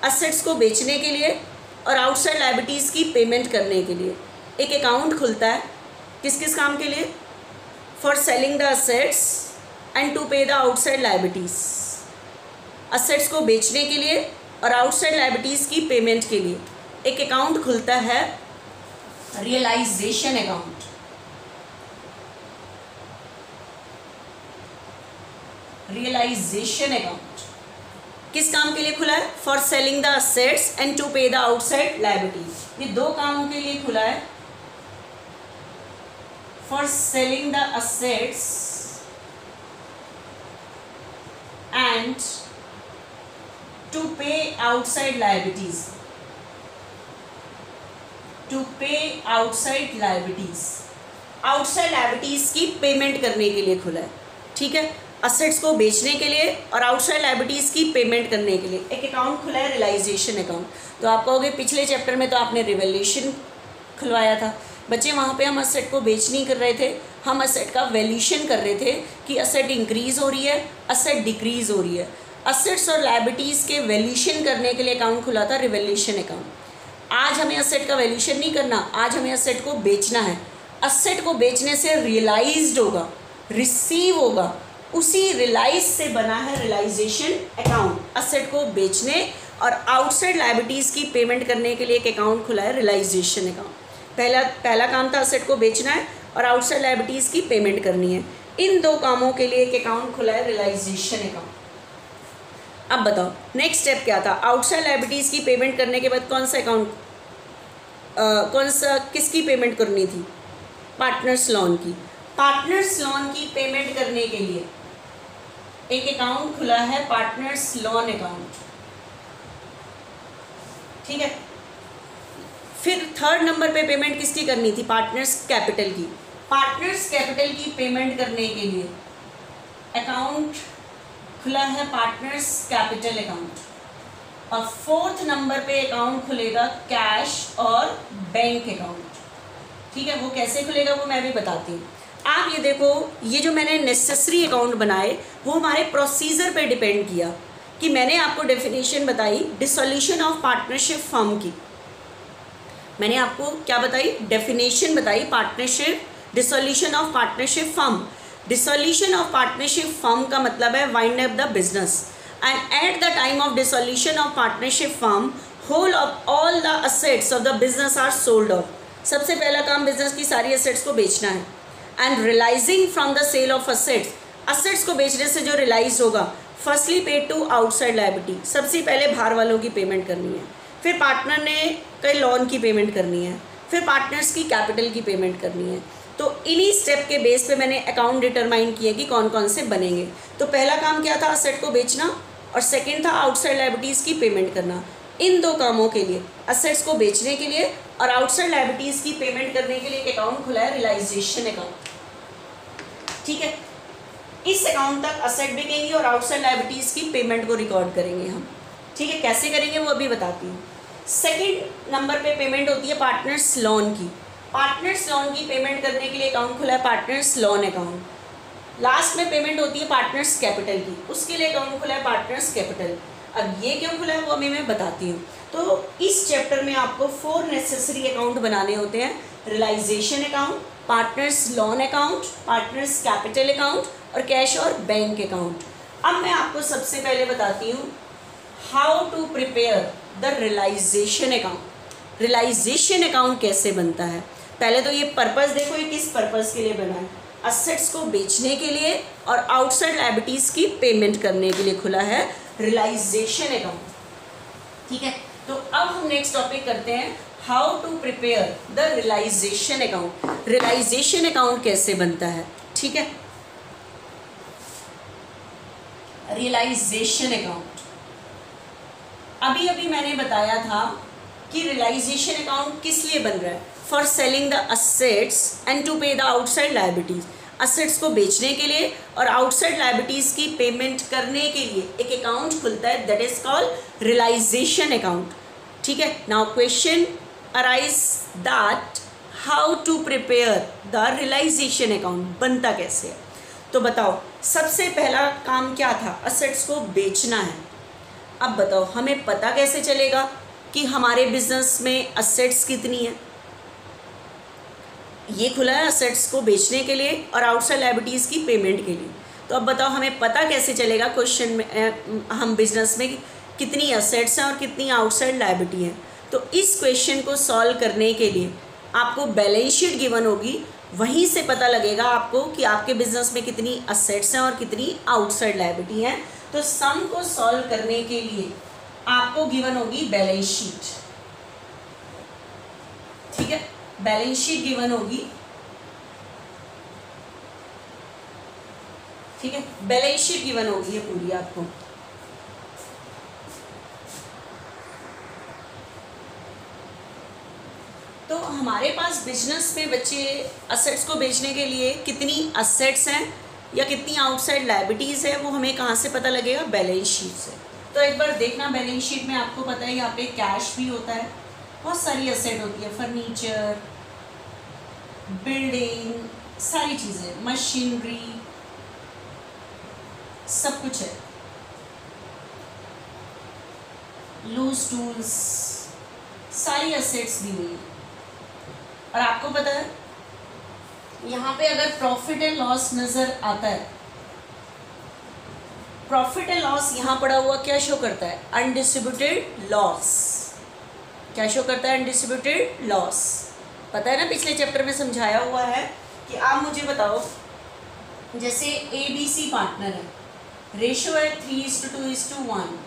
assets को बेचने के लिए और आउटसाइड लायबिलिटीज़ की पेमेंट करने के लिए एक अकाउंट खुलता है। किस किस काम के लिए? For selling the assets and to pay the outside liabilities, assets को बेचने के लिए और आउटसाइड लायबिलिटीज़ की पेमेंट के लिए एक अकाउंट खुलता है, रियलाइजेशन अकाउंट। रियलाइजेशन अकाउंट किस काम के लिए खुला है? For selling the assets and to pay the outside liabilities. ये दो कामों के लिए खुला है, for selling the assets and to pay outside liabilities, to pay outside liabilities, outside liabilities की पेमेंट करने के लिए खुला है। ठीक है, असेट्स को बेचने के लिए और आउटसाइड लायबिलिटीज़ की पेमेंट करने के लिए एक अकाउंट खुला है, रियलाइजेशन अकाउंट। तो आप कहोगे पिछले चैप्टर में तो आपने रिवैल्यूएशन खुलवाया था। बच्चे वहाँ पे हम असेट को बेच नहीं कर रहे थे, हम असेट का वैल्यूएशन कर रहे थे कि असेट इंक्रीज़ हो रही है, असेट डिक्रीज़ हो रही है। असेट्स और लायबिलिटीज़ के वैल्यूएशन करने के लिए अकाउंट खुला था, रिवैल्यूएशन अकाउंट। आज हमें असेट का वैल्यूएशन नहीं करना, आज हमें असेट को बेचना है। असेट को बेचने से रियलाइज्ड होगा, रिसीव होगा, उसी रियलाइज से बना है रियलाइजेशन अकाउंट। असेट को बेचने और आउटसाइड लायबिलिटीज़ की पेमेंट करने के लिए एक अकाउंट खुला है, रियलाइजेशन अकाउंट। पहला काम था असेट को बेचना है और आउटसाइड लायबिलिटीज़ की पेमेंट करनी है। इन दो कामों के लिए एक अकाउंट खुला है, रियलाइजेशन अकाउंट। अब बताओ नेक्स्ट स्टेप क्या था? आउटसाइड लायबिलिटीज़ की पेमेंट करने के बाद कौन सा अकाउंट, किसकी पेमेंट करनी थी? पार्टनर्स लोन की। पार्टनर्स लोन की पेमेंट करने के लिए एक अकाउंट खुला है, पार्टनर्स लोन अकाउंट। ठीक है, फिर थर्ड नंबर पे पेमेंट किसकी करनी थी? पार्टनर्स कैपिटल की। पार्टनर्स कैपिटल की पेमेंट करने के लिए अकाउंट खुला है, पार्टनर्स कैपिटल अकाउंट। और फोर्थ नंबर पे अकाउंट खुलेगा कैश और बैंक अकाउंट। ठीक है, वो कैसे खुलेगा वो मैं भी बताती हूँ। आप ये देखो, ये जो मैंने नेसेसरी अकाउंट बनाए वो हमारे प्रोसीजर पे डिपेंड किया कि मैंने आपको डेफिनेशन बताई डिसोल्यूशन ऑफ पार्टनरशिप फर्म की। मैंने आपको क्या बताई? डेफिनेशन बताई partnership, dissolution of partnership firm. Dissolution of partnership firm का मतलब है wind up the business and at the time of dissolution of partnership firm whole of all the assets of the business are sold off. सबसे पहला काम business की सारी assets को बेचना है। And realising from the sale of assets, assets को बेचने से जो रियलाइज होगा, firstly paid to outside liability, सबसे पहले बाहर वालों की पेमेंट करनी है, फिर पार्टनर ने कई लोन की पेमेंट करनी है, फिर पार्टनर्स की कैपिटल की पेमेंट करनी है। तो इन्हीं स्टेप के बेस पे मैंने अकाउंट डिटरमाइन किए कि कौन कौन से बनेंगे। तो पहला काम क्या था? असेट को बेचना, और सेकेंड था आउटसाइड लायबिलिटीज़ की पेमेंट करना। इन दो कामों के लिए, असेट्स को बेचने के लिए और आउटसाइड लायबिलिटीज़ की पेमेंट करने के लिए एक अकाउंट खुला है, रियलाइजेशन अकाउंट। ठीक है, इस अकाउंट तक असेट बिकेंगी और आउटसाइड लायबिलिटीज़ की पेमेंट को रिकॉर्ड करेंगे हम। ठीक है, कैसे करेंगे वो अभी बताती हूँ। सेकंड नंबर पे पेमेंट होती है पार्टनर्स लोन की। पार्टनर्स लोन की पेमेंट करने के लिए अकाउंट खुला है, पार्टनर्स लोन अकाउंट। लास्ट में पेमेंट होती है पार्टनर्स कैपिटल की, उसके लिए अकाउंट खुला है, पार्टनर्स कैपिटल। अब ये क्यों खुला है वो अभी मैं बताती हूँ। तो इस चैप्टर में आपको 4 नेसेसरी अकाउंट बनाने होते हैं, realisation account, partners loan account, partners capital account और कैश और बैंक अकाउंट। अब मैं आपको सबसे पहले बताती हूँ how to prepare the realisation account. Realisation account कैसे बनता है? पहले तो ये पर्पस देखो, ये किस पर्पस के लिए बना है? असेट्स को बेचने के लिए और आउटसाइड लायबिलिटीज़ की पेमेंट करने के लिए खुला है रियलाइजेशन अकाउंट। ठीक है, तो अब हम नेक्स्ट टॉपिक करते हैं, how to prepare the realisation account. Realisation account कैसे बनता है? ठीक है, रियलाइजेशन अकाउंट अभी अभी मैंने बताया था कि रियलाइजेशन अकाउंट किस लिए बन रहा है? For selling the assets and to pay the outside liabilities. Assets को बेचने के लिए और आउटसाइड लायबिलिटीज़ की पेमेंट करने के लिए एक अकाउंट खुलता है, that is called realisation account. ठीक है, now question arise that how to prepare the realisation account, बनता कैसे है? तो बताओ, सबसे पहला काम क्या था? असेट्स को बेचना है। अब बताओ हमें पता कैसे चलेगा कि हमारे बिजनेस में असेट्स कितनी है, ये खुला है असेट्स को बेचने के लिए और आउटसाइड लायबिलिटीज़ की पेमेंट के लिए। तो अब बताओ हमें पता कैसे चलेगा क्वेश्चन में हम बिजनेस में कितनी असेट्स हैं और कितनी आउटसाइड लायबिलिटी हैं। तो इस क्वेश्चन को सॉल्व करने के लिए आपको बैलेंस शीट गिवन होगी, वहीं से पता लगेगा आपको कि आपके बिजनेस में कितनी असेट्स हैं और कितनी आउटसाइड लायबिलिटी हैं। तो सम को सॉल्व करने के लिए आपको गिवन होगी बैलेंस शीट, ठीक है, बैलेंस शीट गिवन होगी, ठीक है, बैलेंस शीट गिवन होगी ये पूरी आपको। तो हमारे पास बिजनेस में बच्चे असेट्स को बेचने के लिए कितनी असेट्स हैं या कितनी आउटसाइड लायबिलिटीज़ है वो हमें कहाँ से पता लगेगा, बैलेंस शीट से। तो एक बार देखना बैलेंस शीट में आपको पता है यहाँ पे कैश भी होता है, बहुत सारी असेट होती है, फर्नीचर, बिल्डिंग, सारी चीज़ें, मशीनरी, सब कुछ है, लूज टूल्स, सारी असेट्स दी हुई है। और आपको पता है यहाँ पे अगर प्रॉफिट एंड लॉस नज़र आता है, प्रॉफिट एंड लॉस यहाँ पड़ा हुआ क्या शो करता है, अनडिस्ट्रीब्यूटेड लॉस। क्या शो करता है, अनडिस्ट्रीब्यूटेड लॉस। पता है ना, पिछले चैप्टर में समझाया हुआ है कि आप मुझे बताओ, जैसे ABC पार्टनर है, रेशो है 3:2:1,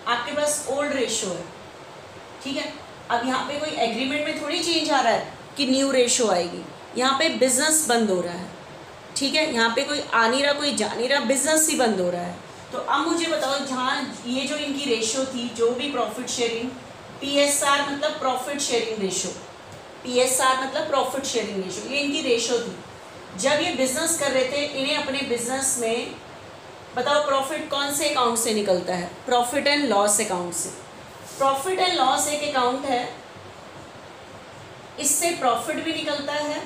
आपके पास ओल्ड रेशो है, ठीक है। अब यहाँ पे कोई एग्रीमेंट में थोड़ी चेंज आ रहा है कि न्यू रेशो आएगी, यहाँ पे बिजनेस बंद हो रहा है, ठीक है, यहाँ पे कोई आ नहीं रहा, कोई जा नहीं रहा, बिजनेस ही बंद हो रहा है। तो अब मुझे बताओ, जहाँ ये जो इनकी रेशो थी, जो भी प्रॉफिट शेयरिंग, PSR मतलब प्रॉफिट शेयरिंग रेशो, PSR मतलब प्रॉफिट शेयरिंग रेशो, ये इनकी रेशो थी। जब ये बिजनेस कर रहे थे, इन्हें अपने बिजनेस में बताओ प्रॉफिट कौन से अकाउंट से निकलता है, प्रॉफिट एंड लॉस अकाउंट से। प्रॉफिट एंड लॉस एक अकाउंट है, इससे प्रॉफिट भी निकलता है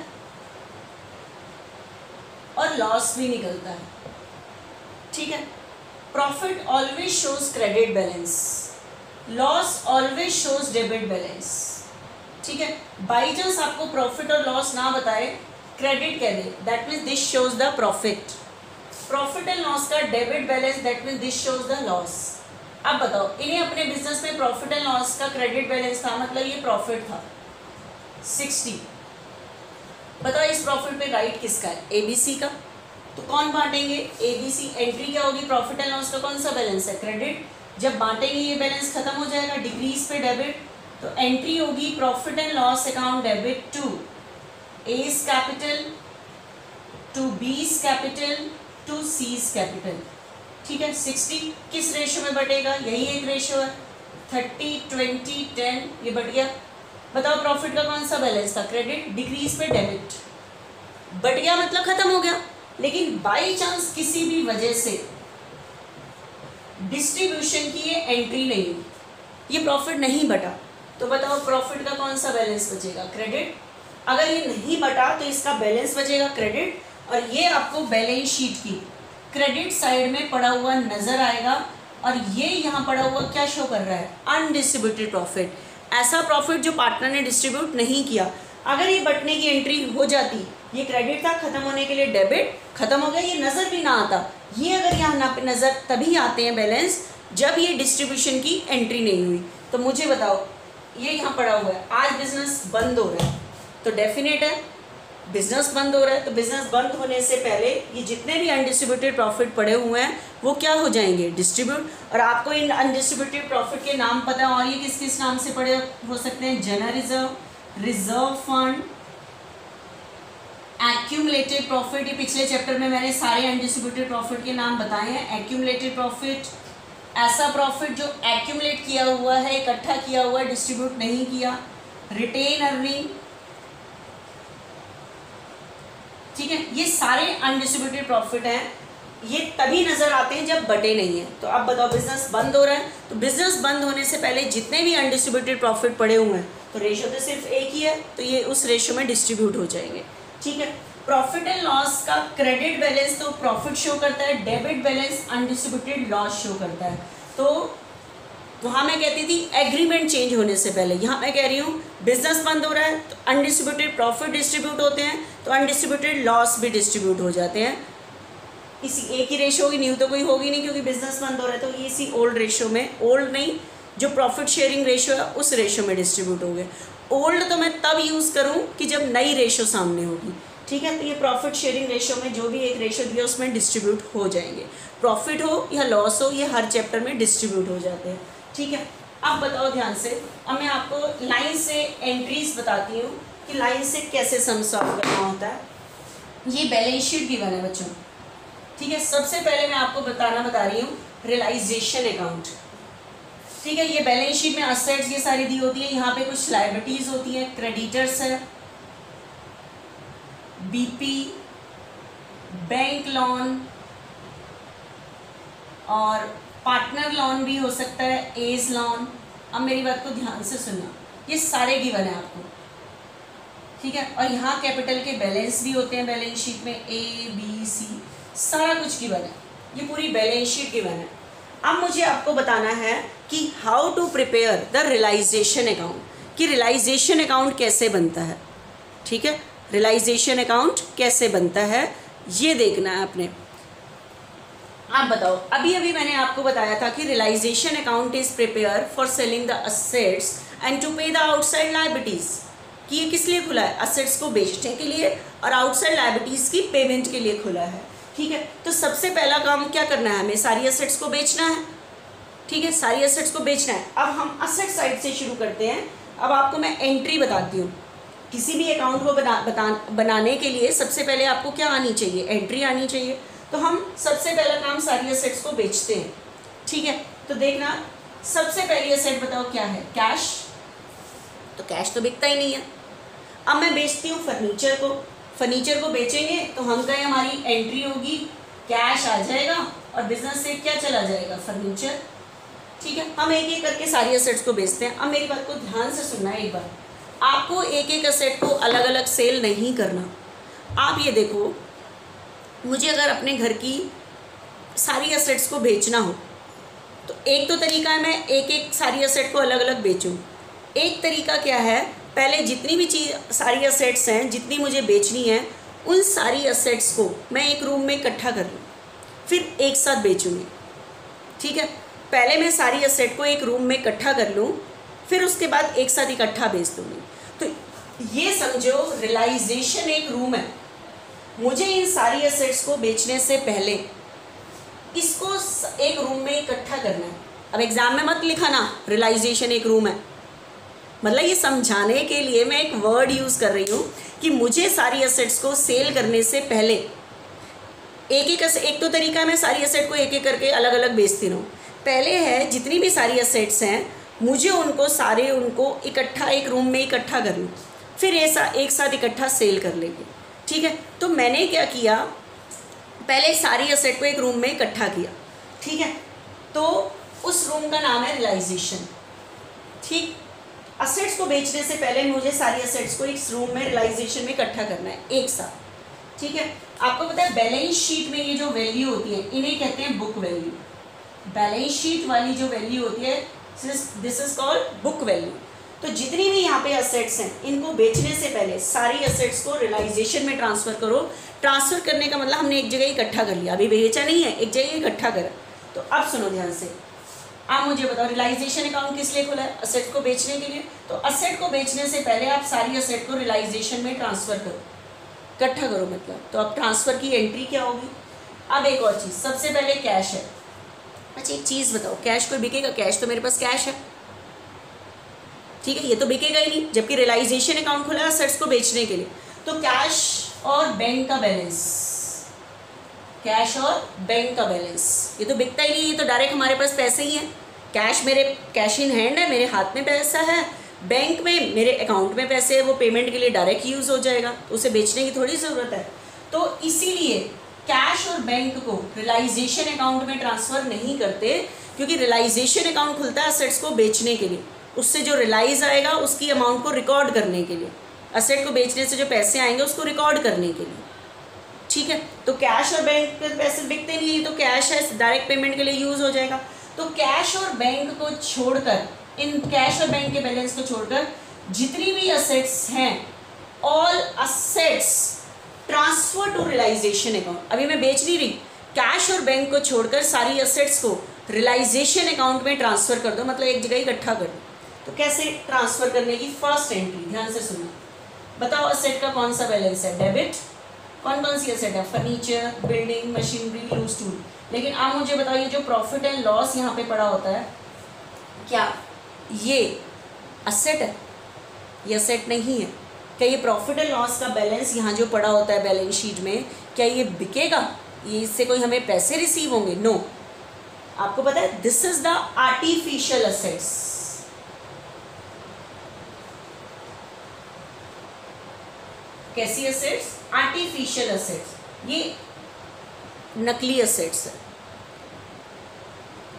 और लॉस भी निकलता है, ठीक है। Profit always shows credit balance, loss always shows debit balance, ठीक है। बाई चांस आपको प्रॉफिट और लॉस ना बताए, क्रेडिट कह दे, that means this shows the profit. Profit and loss का debit balance, that means this shows the loss. अब बताओ, इन्हें अपने बिजनेस में प्रॉफिट एंड लॉस का क्रेडिट बैलेंस था, मतलब ये प्रॉफिट था 60। बताओ इस प्रॉफिट पे राइट किसका है, ABC का। तो कौन बांटेंगे, ABC। एंट्री क्या होगी, प्रॉफिट एंड लॉस का कौन सा बैलेंस है, क्रेडिट। जब बांटेंगे ये बैलेंस खत्म हो जाएगा, डिक्रीज पे डेबिट। तो एंट्री होगी profit and loss account debit to A's capital, to B's capital, to C's capital, ठीक है। 60 किस रेशो में बटेगा, यही एक रेशो है, 30:20:10, ये बढ़ गया। बताओ प्रॉफिट का कौन सा बैलेंस था, क्रेडिट, डिक्रीज पे डेबिट, बढ़ गया मतलब खत्म हो गया। लेकिन बाई चांस किसी भी वजह से डिस्ट्रीब्यूशन की ये एंट्री नहीं हुई, ये प्रॉफिट नहीं बटा, तो बताओ प्रॉफिट का कौन सा बैलेंस बचेगा, क्रेडिट। अगर ये नहीं बटा तो इसका बैलेंस बचेगा क्रेडिट, और ये आपको बैलेंस शीट की क्रेडिट साइड में पड़ा हुआ नजर आएगा। और ये यहाँ पड़ा हुआ क्या शो कर रहा है, अनडिस्ट्रीब्यूटेड प्रॉफिट, ऐसा प्रॉफिट जो पार्टनर ने डिस्ट्रीब्यूट नहीं किया। अगर ये बटने की एंट्री हो जाती, ये क्रेडिट था, खत्म होने के लिए डेबिट, खत्म हो गया, ये नज़र भी ना आता। ये अगर यहाँ पे नज़र तभी आते हैं बैलेंस जब ये डिस्ट्रीब्यूशन की एंट्री नहीं हुई। तो मुझे बताओ, ये यहाँ पड़ा हुआ है, आज बिजनेस बंद हो रहा है, तो डेफिनेट है बिजनेस बंद हो रहा है। तो बिजनेस बंद होने से पहले ये जितने भी अनडिस्ट्रीब्यूटेड प्रॉफिट पड़े हुए हैं वो क्या हो जाएंगे, डिस्ट्रीब्यूट। और आपको इन अनडिस्ट्रीब्यूटेड प्रॉफिट के नाम पता है, और ये किस किस नाम से पड़े हो सकते हैं, general reserve, reserve fund, accumulated profit. ये पिछले चैप्टर में मैंने सारे अनडिस्ट्रीब्यूटेड प्रॉफिट के नाम बताए हैं। एक्यूमुलेटेड प्रॉफिट, ऐसा प्रॉफिट जो एक्यूमुलेट किया हुआ है, इकट्ठा किया हुआ है, डिस्ट्रीब्यूट नहीं किया। रिटेन अर्निंग, ठीक है, ये सारे अनडिस्ट्रीब्यूटेड प्रॉफिट हैं, ये तभी नजर आते हैं जब बटे नहीं है। तो अब बताओ बिजनेस बंद हो रहा है, तो बिजनेस बंद होने से पहले जितने भी अनडिस्ट्रीब्यूटेड प्रॉफिट पड़े हुए हैं, तो रेशो तो सिर्फ एक ही है, तो ये उस रेशो में डिस्ट्रीब्यूट हो जाएंगे, ठीक है। प्रॉफिट एंड लॉस का क्रेडिट बैलेंस तो प्रॉफिट शो करता है, debit balance undistributed loss show करता है। तो वहाँ मैं कहती थी एग्रीमेंट चेंज होने से पहले, यहाँ मैं कह रही हूँ बिजनेस बंद हो रहा है तो अनडिस्ट्रीब्यूटेड प्रॉफिट डिस्ट्रीब्यूट होते हैं, तो अनडिस्ट्रीब्यूटेड लॉस भी डिस्ट्रीब्यूट हो जाते हैं। इसी एक ही रेशो होगी, न्यू तो कोई होगी नहीं क्योंकि बिजनेस बंद हो रहा है, तो ये इसी ओल्ड रेशो में, ओल्ड नहीं जो प्रॉफिट शेयरिंग रेशो है उस रेशो में डिस्ट्रीब्यूट हो गए। ओल्ड तो मैं तब यूज़ करूँ कि जब नई रेशो सामने होगी, ठीक है। तो ये प्रॉफिट शेयरिंग रेशो में जो भी एक रेशो दिया उसमें डिस्ट्रीब्यूट हो जाएंगे, प्रॉफिट हो या लॉस हो, ये हर चैप्टर में डिस्ट्रीब्यूट हो जाते हैं, ठीक है। अब बताओ ध्यान से, अब मैं आपको लाइन से एंट्रीज बताती हूँ कि लाइन से कैसे सम सॉल्व करना होता है। ये बैलेंस शीट गिवन है बच्चों, ठीक है। सबसे पहले मैं आपको बता रही हूँ रियलाइजेशन अकाउंट, ठीक है। ये बैलेंस शीट में असेट्स ये सारी दी होती है, यहाँ पे कुछ लायबिलिटीज होती है, क्रेडिटर्स है, बीपी, बैंक लोन और पार्टनर लोन भी हो सकता है, एज लोन। अब मेरी बात को ध्यान से सुनना, ये सारे गिवन है आपको, ठीक है। और यहाँ कैपिटल के बैलेंस भी होते हैं बैलेंस शीट में, ए बी सी सारा कुछ गिवन है, ये पूरी बैलेंस शीट गिवन है। अब मुझे आपको बताना है कि how to prepare the realisation account, कि रियलाइजेशन अकाउंट कैसे बनता है, ठीक है। रियलाइजेशन अकाउंट कैसे बनता है ये देखना है आपने। आप बताओ, अभी अभी मैंने आपको बताया था कि realisation account is prepare for selling the assets and to pay the outside liabilities, कि ये किस लिए खुला है, असेट्स को बेचने के लिए और आउटसाइड लायबिलिटीज की पेमेंट के लिए खुला है, ठीक है। तो सबसे पहला काम क्या करना है, हमें सारी असेट्स को बेचना है, ठीक है, सारी असेट्स को बेचना है। अब हम असेट साइड से शुरू करते हैं। अब आपको मैं एंट्री बताती हूँ, किसी भी अकाउंट को बनाने के लिए सबसे पहले आपको क्या आनी चाहिए, एंट्री आनी चाहिए। तो हम सबसे पहला काम सारी असेट्स को बेचते हैं, ठीक है। तो देखना, सबसे पहली असेट बताओ क्या है, कैश। तो कैश तो बिकता ही नहीं है। अब मैं बेचती हूँ फर्नीचर को, फर्नीचर को बेचेंगे तो हम कहें हमारी एंट्री होगी, कैश आ जाएगा और बिजनेस से क्या चला जाएगा, फर्नीचर, ठीक है। हम एक एक करके सारी असेट्स को बेचते हैं। अब मेरी बात को ध्यान से सुनना है एक बार, आपको एक एक असेट को अलग अलग सेल नहीं करना। आप ये देखो, मुझे अगर अपने घर की सारी असेट्स को बेचना हो तो एक तो तरीका है मैं एक एक सारी असेट को अलग अलग बेचूं। एक तरीका क्या है, पहले जितनी भी चीज़ सारी असेट्स हैं जितनी मुझे बेचनी है उन सारी असेट्स को मैं एक रूम में इकट्ठा कर लूँ, फिर एक साथ बेचूँगी, ठीक है। पहले मैं सारी असेट को एक रूम में इकट्ठा कर लूँ, फिर उसके बाद एक साथ इकट्ठा बेच दूँगी। तो ये समझो रियलाइजेशन एक रूम है, मुझे इन सारी असेट्स को बेचने से पहले इसको एक रूम में इकट्ठा करना है। अब एग्जाम में मत लिखा ना रियलाइजेशन एक रूम है, मतलब ये समझाने के लिए मैं एक वर्ड यूज़ कर रही हूँ कि मुझे सारी असेट्स को सेल करने से पहले एक तो तरीका है मैं सारी असेट को एक एक करके अलग अलग बेचती रहूँ। पहले है जितनी भी सारी असेट्स हैं मुझे उनको इकट्ठा एक रूम में इकट्ठा कर लूँ, फिर ऐसा एक साथ इकट्ठा सेल कर लेंगे, ठीक है। तो मैंने क्या किया, पहले सारी असेट को एक रूम में इकट्ठा किया, ठीक है। तो उस रूम का नाम है रियलाइजेशन, ठीक। असेट्स को बेचने से पहले मुझे सारी असेट्स को इस रूम में रियलाइजेशन में इकट्ठा करना है एक साथ, ठीक है। आपको पता है बैलेंस शीट में ये जो वैल्यू होती है इन्हें कहते हैं बुक वैल्यू। बैलेंस शीट वाली जो वैल्यू होती है this is called book value. तो जितनी भी यहाँ पे असेट्स हैं इनको बेचने से पहले सारी असेट्स को रियलाइजेशन में ट्रांसफ़र करो। ट्रांसफ़र करने का मतलब हमने एक जगह इकट्ठा कर लिया, अभी बेचा नहीं है, एक जगह इकट्ठा करा। तो अब सुनो ध्यान से, आप मुझे बताओ रियलाइजेशन अकाउंट किस लिए खुला है, असेट को बेचने के लिए। तो असेट को बेचने से पहले आप सारी असेट को रियलाइजेशन में ट्रांसफ़र करो, इकट्ठा करो मतलब। तो अब ट्रांसफ़र की एंट्री क्या होगी। अब एक और चीज़, सबसे पहले कैश है। अच्छा एक चीज़ बताओ, कैश कोई बिकेगा, कैश तो मेरे पास कैश है, ठीक है, ये तो बिकेगा ही नहीं, जबकि रियलाइजेशन अकाउंट खुला है असेट्स को बेचने के लिए। तो कैश और बैंक का बैलेंस, कैश और बैंक का बैलेंस ये तो बिकता ही नहीं, ये तो डायरेक्ट हमारे पास पैसे ही हैं। कैश मेरे कैश इन हैंड है, मेरे हाथ में पैसा है, बैंक में मेरे अकाउंट में पैसे है, वो पेमेंट के लिए डायरेक्ट यूज़ हो जाएगा, उसे बेचने की थोड़ी ज़रूरत है। तो इसीलिए कैश और बैंक को रियलाइजेशन अकाउंट में ट्रांसफ़र नहीं करते, क्योंकि रियलाइजेशन अकाउंट खुलता है असेट्स को बेचने के लिए, उससे जो रियलाइज आएगा उसकी अमाउंट को रिकॉर्ड करने के लिए, असेट को बेचने से जो पैसे आएंगे उसको रिकॉर्ड करने के लिए, ठीक है। तो कैश और बैंक के पैसे बिकते नहीं है, तो कैश है डायरेक्ट पेमेंट के लिए यूज़ हो जाएगा। तो कैश और बैंक को छोड़कर, इन कैश और बैंक के बैलेंस को छोड़कर जितनी भी असेट्स हैं, all assets transfer to realisation account. अभी मैं बेच नहीं रही, कैश और बैंक को छोड़कर सारी असेट्स को रियलाइजेशन अकाउंट में ट्रांसफर कर दो, मतलब एक जगह इकट्ठा कर दो। तो कैसे ट्रांसफर करने की फर्स्ट एंट्री, ध्यान से सुनो। बताओ असेट का कौन सा बैलेंस है? डेबिट। कौन कौन सी असेट है? Furniture, building, machinery, loose tool. लेकिन आप मुझे बताइए जो प्रॉफिट एंड लॉस यहाँ पे पड़ा होता है, क्या ये असेट है? ये असेट नहीं है। क्या ये प्रॉफिट एंड लॉस का बैलेंस यहाँ जो पड़ा होता है बैलेंस शीट में, क्या ये बिकेगा? ये इससे कोई हमें पैसे रिसीव होंगे? नो। आपको पता है this is the artificial assets. कैसी असेट्स? Artificial assets. ये नकली असेट्स है,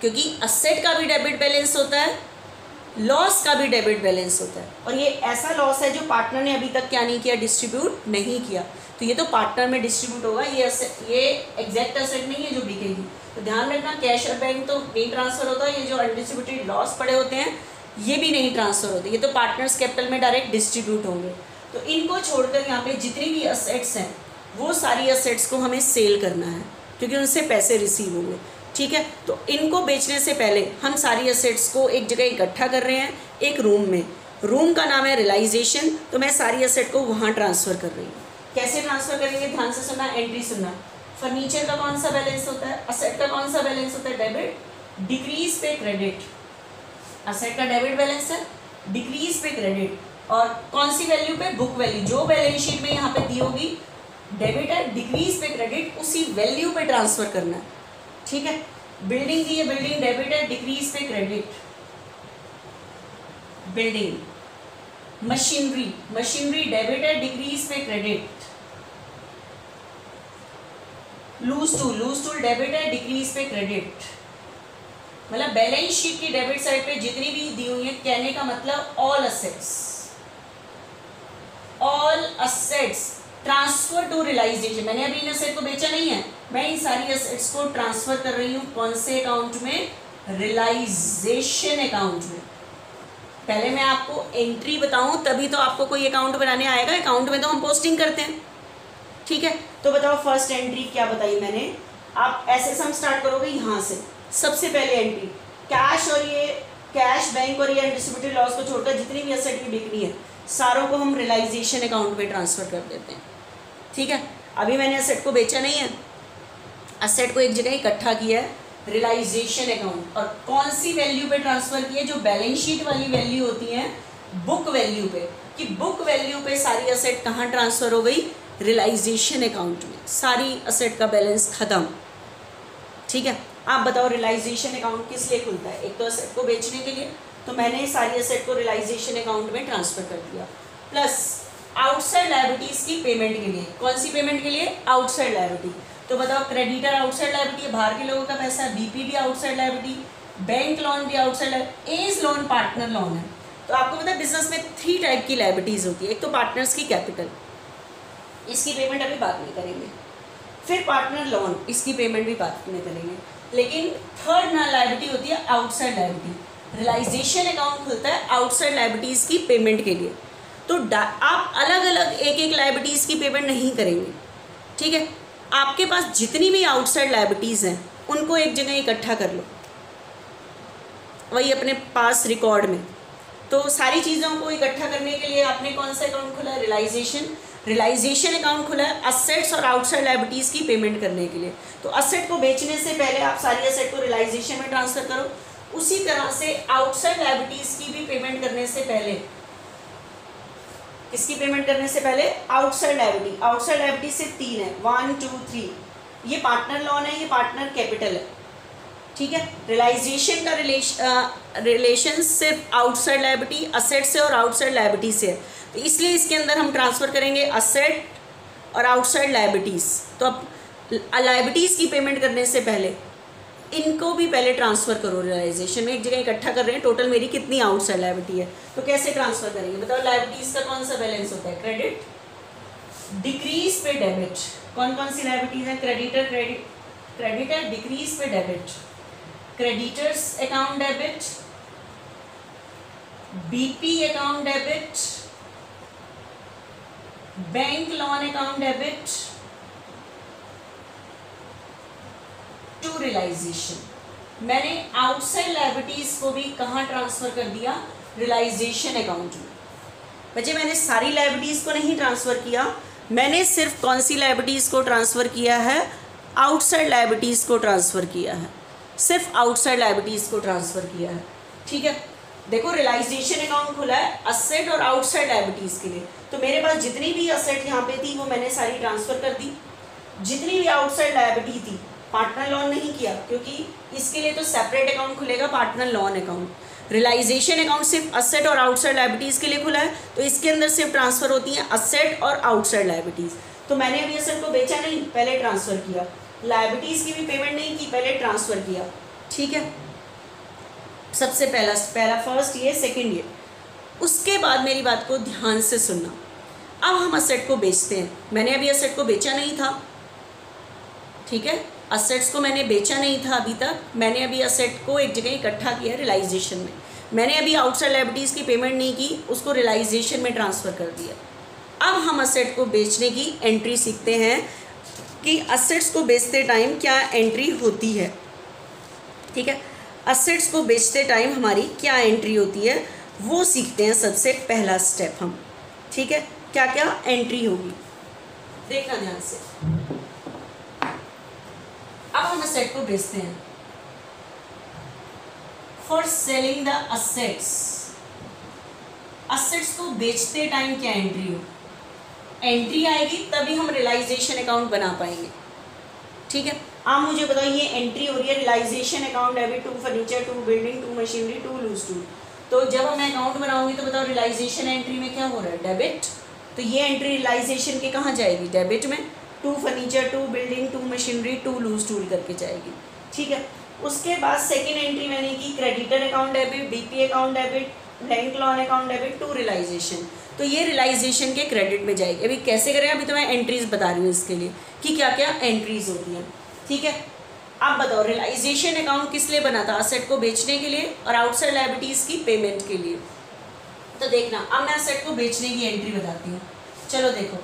क्योंकि असेट का भी डेबिट बैलेंस होता है, लॉस का भी डेबिट बैलेंस होता है, और ये ऐसा लॉस है जो पार्टनर ने अभी तक क्या नहीं किया, डिस्ट्रीब्यूट नहीं किया। तो ये तो पार्टनर में डिस्ट्रीब्यूट होगा, ये एग्जैक्ट असेट नहीं है जो बिकेगी। तो ध्यान रखना, कैश और बैंक तो नहीं ट्रांसफर होता, ये जो अनडिस्ट्रीब्यूटेड लॉस पड़े होते हैं ये भी नहीं ट्रांसफर होते, ये तो पार्टनर्स कैपिटल में डायरेक्ट डिस्ट्रीब्यूट होंगे। तो इनको छोड़कर यहाँ पे जितनी भी असेट्स हैं वो सारी असेट्स को हमें सेल करना है, क्योंकि उनसे पैसे रिसीव होंगे। ठीक है, तो इनको बेचने से पहले हम सारी असेट्स को एक जगह इकट्ठा कर रहे हैं एक रूम में। रूम का नाम है रियलाइजेशन। तो मैं सारी असेट को वहाँ ट्रांसफ़र कर रही हूँ। कैसे ट्रांसफ़र करेंगे? ध्यान से सुनना, एंट्री सुनना। फर्नीचर का कौन सा बैलेंस होता है? असेट का कौन सा बैलेंस होता है? डेबिट। डिक्रीज पे क्रेडिट। असेट का डेबिट बैलेंस है, डिक्रीज पे क्रेडिट। और कौन सी वैल्यू पे? Book value. जो बैलेंस शीट में यहाँ पे दी होगी डेबिट है, डिक्रीज पे क्रेडिट, उसी वैल्यू पे ट्रांसफर करना है। ठीक है, बिल्डिंग दी है, बिल्डिंग डेबिट है, डिक्रीज पे credit, building. Machinery, machinery debit है, डिक्रीज पे क्रेडिट। लूज टूल डेबिट है, डिक्रीज पे क्रेडिट। मतलब बैलेंस शीट की डेबिट साइड पे जितनी भी दी हुई है, कहने का मतलब all assets, all assets transfer to realisation. मैंने अभी इन असेट को बेचा नहीं है, मैं इन सारी असेट्स को ट्रांसफर कर रही हूँ कौन से अकाउंट में? रियलाइजेशन अकाउंट में। पहले मैं आपको एंट्री बताऊं तभी तो आपको कोई अकाउंट बनाने आएगा। अकाउंट में तो हम पोस्टिंग करते हैं। ठीक है, तो बताओ फर्स्ट एंट्री क्या बताई मैंने? आप ऐसे सम स्टार्ट करोगे यहाँ से। सबसे पहले एंट्री कैश, और ये कैश, बैंक और ये अनडिस्ट्रीब्यूटेड लॉस को छोड़कर जितनी भी असेट की बिक्री है सारों को हम रियलाइजेशन अकाउंट में ट्रांसफ़र कर देते हैं। ठीक है, अभी मैंने असेट को बेचा नहीं है, असेट को एक जगह इकट्ठा किया है, रियलाइजेशन अकाउंट। और कौन सी वैल्यू पे ट्रांसफ़र किया? जो बैलेंस शीट वाली वैल्यू होती है, बुक वैल्यू पे। कि बुक वैल्यू पे सारी असेट कहाँ ट्रांसफ़र हो गई? रियलाइजेशन अकाउंट में। सारी असेट का बैलेंस ख़त्म। ठीक है, आप बताओ रियलाइजेशन अकाउंट किस लिए खुलता है? एक तो असेट को बेचने के लिए, तो मैंने सारी असेट को रियलाइजेशन अकाउंट में ट्रांसफ़र कर दिया। प्लस आउटसाइड लायबिलिटीज़ की पेमेंट के लिए। कौन सी पेमेंट के लिए? Outside liability. तो बताओ क्रेडिटर आउटसाइड लायबिलिटी है, बाहर के लोगों का पैसा है, बीपी भी आउटसाइड लायबिलिटी, बैंक लोन भी outside liability, A's loan partner loan है। तो आपको पता है बिजनेस में 3 टाइप की लायबिलिटीज़ होती है। एक तो पार्टनर्स की कैपिटल, इसकी पेमेंट अभी बाद में करेंगे। फिर पार्टनर लोन, इसकी पेमेंट भी बाद में करेंगे। लेकिन थर्ड ना लायबिलिटी होती है आउटसाइड लायबिलिटी। रियलाइजेशन अकाउंट खुलता है आउटसाइड लायबिलिटीज़ की पेमेंट के लिए। तो आप अलग अलग एक एक लायबिलिटीज़ की पेमेंट नहीं करेंगे। ठीक है, आपके पास जितनी भी आउटसाइड लायबिलिटीज़ हैं उनको एक जगह इकट्ठा कर लो, वही अपने पास रिकॉर्ड में। तो सारी चीज़ों को इकट्ठा करने के लिए आपने कौन सा अकाउंट खोला है? रियलाइजेशन अकाउंट खुला है असेट्स और आउटसाइड लायबिलिटीज़ की पेमेंट करने के लिए। तो असेट को बेचने से पहले आप सारी असेट को रियलाइजेशन में ट्रांसफ़र करो। उसी तरह से आउटसाइड लायबिलिटीज़ की भी पेमेंट करने से पहले, किसकी पेमेंट करने से पहले? Outside liability. आउटसाइड लायबिलिटी से 3 है, 1 2 3। ये पार्टनर लोन है, ये पार्टनर कैपिटल है। ठीक है, रियलाइजेशन का रिलेशन सिर्फ आउटसाइड लायबिलिटी, असेट से और आउटसाइड लायबिलिटी से है। तो इसलिए इसके अंदर हम ट्रांसफ़र करेंगे असेट और आउटसाइड लायबिलिटीज़। तो अब लायबिलिटीज़ की पेमेंट करने से पहले इनको भी पहले ट्रांसफ़र करो रियलाइजेशन में। एक जगह इकट्ठा कर रहे हैं, टोटल मेरी कितनी आउटसाइड लायबिलिटी है। तो कैसे ट्रांसफ़र करेंगे? बताओ लायबिलिटीज़ का कौन सा बैलेंस होता है? क्रेडिट। डिक्रीज पे डेबिट। कौन कौन सी लायबिलिटीज़ हैं? क्रेडिटर, क्रेडिटर, डिक्रीज पे debit. Creditors account debit, BP account debit, bank loan account debit to realisation. मैंने आउटसाइड लायबिलिटीज को भी कहाँ ट्रांसफर कर दिया, रियलाइजेशन अकाउंट में। बच्चे मैंने सारी लायबिलिटीज को नहीं ट्रांसफर किया, मैंने सिर्फ कौन सी लायबिलिटीज को ट्रांसफर किया है, आउटसाइड लायबिलिटीज को ट्रांसफर किया है, सिर्फ आउटसाइड लायबिलिटीज को ट्रांसफर किया है। ठीक है, देखो रियलाइजेशन अकाउंट खुला है असेट और आउटसाइड लायबिलिटीज के लिए, तो मेरे पास जितनी भी असेट यहाँ पे थी वो मैंने सारी ट्रांसफर कर दी, जितनी भी आउटसाइड लायबिलिटी थी। पार्टनर लोन नहीं किया क्योंकि इसके लिए तो सेपरेट अकाउंट खुलेगा, partner loan account. Realisation account सिर्फ असेट और आउटसाइड लायबिलिटीज के लिए खुला है, तो इसके अंदर सिर्फ ट्रांसफर होती हैं असेट और आउटसाइड लायबिलिटीज। तो मैंने अभी असेट को बेचा नहीं, पहले ट्रांसफर किया, लायबिलिटीज की भी पेमेंट नहीं की, पहले ट्रांसफर किया। ठीक है, सबसे पहला फर्स्ट ये, सेकंड ये। उसके बाद मेरी बात को ध्यान से सुनना। अब हम असेट को बेचते हैं, मैंने अभी असेट को बेचा नहीं था। ठीक है, असेट्स को मैंने बेचा नहीं था अभी तक, मैंने अभी असेट को एक जगह इकट्ठा किया रियलाइजेशन में। मैंने अभी आउटसाइड लायबिलिटीज़ की पेमेंट नहीं की, उसको रियलाइजेशन में ट्रांसफ़र कर दिया। अब हम असेट को बेचने की एंट्री सीखते हैं कि असेट्स को बेचते टाइम क्या एंट्री होती है। ठीक है, असेट्स को बेचते टाइम हमारी क्या एंट्री होती है वो सीखते हैं, सबसे पहला स्टेप हम। ठीक है, क्या क्या एंट्री होगी देखना ध्यान से। अब हम असेट को बेचते हैं। For selling the assets, assets को बेचते टाइम क्या एंट्री हो, एंट्री आएगी तभी हम रियलाइजेशन अकाउंट बना पाएंगे। ठीक है, आप मुझे बताओ ये एंट्री हो रही है realisation account debit to furniture, to building, to machinery, to loose tool. तो जब मैं अकाउंट बनाऊंगी तो बताओ रियलाइजेशन एंट्री में क्या हो रहा है, डेबिट। तो ये एंट्री रियलाइजेशन के कहाँ जाएगी, डेबिट में। To furniture, to building, to machinery, to loose tool करके जाएगी। ठीक है, उसके बाद सेकेंड एंट्री मैंने की creditor account debit, BP account debit, bank loan account debit to realisation. तो ये रियलाइजेशन के क्रेडिट में जाएगी। अभी कैसे करें, अभी तो मैं एंट्रीज बता रही हूँ इसके लिए कि क्या क्या एंट्रीज होती हैं। ठीक है, आप बताओ रियलाइजेशन अकाउंट किस लिए बना था, असेट को बेचने के लिए और आउटसाइड लायबिलिटीज की पेमेंट के लिए। तो देखना, अब मैं असेट को बेचने की एंट्री बताती हूँ। चलो देखो,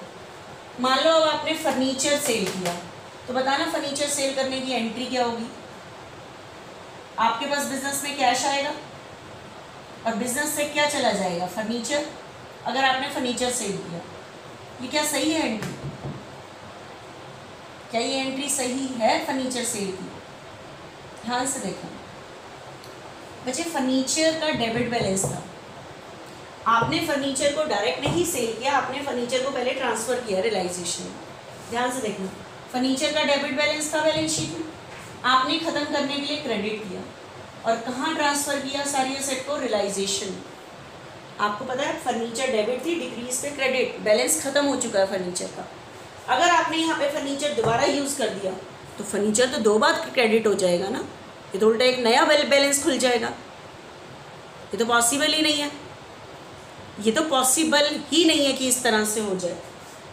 मान लो अब आपने फर्नीचर सेल किया, तो बताना फर्नीचर सेल करने की एंट्री क्या होगी। आपके पास बिजनेस में कैश आएगा और बिजनेस से क्या चला जाएगा, फर्नीचर। अगर आपने फर्नीचर सेल किया, ये क्या सही है एंट्री, क्या ये एंट्री सही है फर्नीचर सेल की। ध्यान से देखो बच्चे, फर्नीचर का डेबिट बैलेंस था, आपने फर्नीचर को डायरेक्ट नहीं सेल किया, आपने फर्नीचर को पहले ट्रांसफर किया रियलाइजेशन। ध्यान से देखना, फर्नीचर का डेबिट बैलेंस था बैलेंस शीट में, आपने खत्म करने के लिए क्रेडिट किया और कहाँ ट्रांसफर किया सारी असेट को, रियलाइजेशन। आपको पता है फर्नीचर डेबिट थी, डिक्रीज पे क्रेडिट, बैलेंस खत्म हो चुका है फर्नीचर का। अगर आपने यहाँ पे फर्नीचर दोबारा यूज़ कर दिया तो फर्नीचर तो दो बार क्रेडिट हो जाएगा ना, ये तो उल्टा एक नया बैलेंस खुल जाएगा। ये तो पॉसिबल ही नहीं है, ये तो पॉसिबल ही नहीं है कि इस तरह से हो जाए।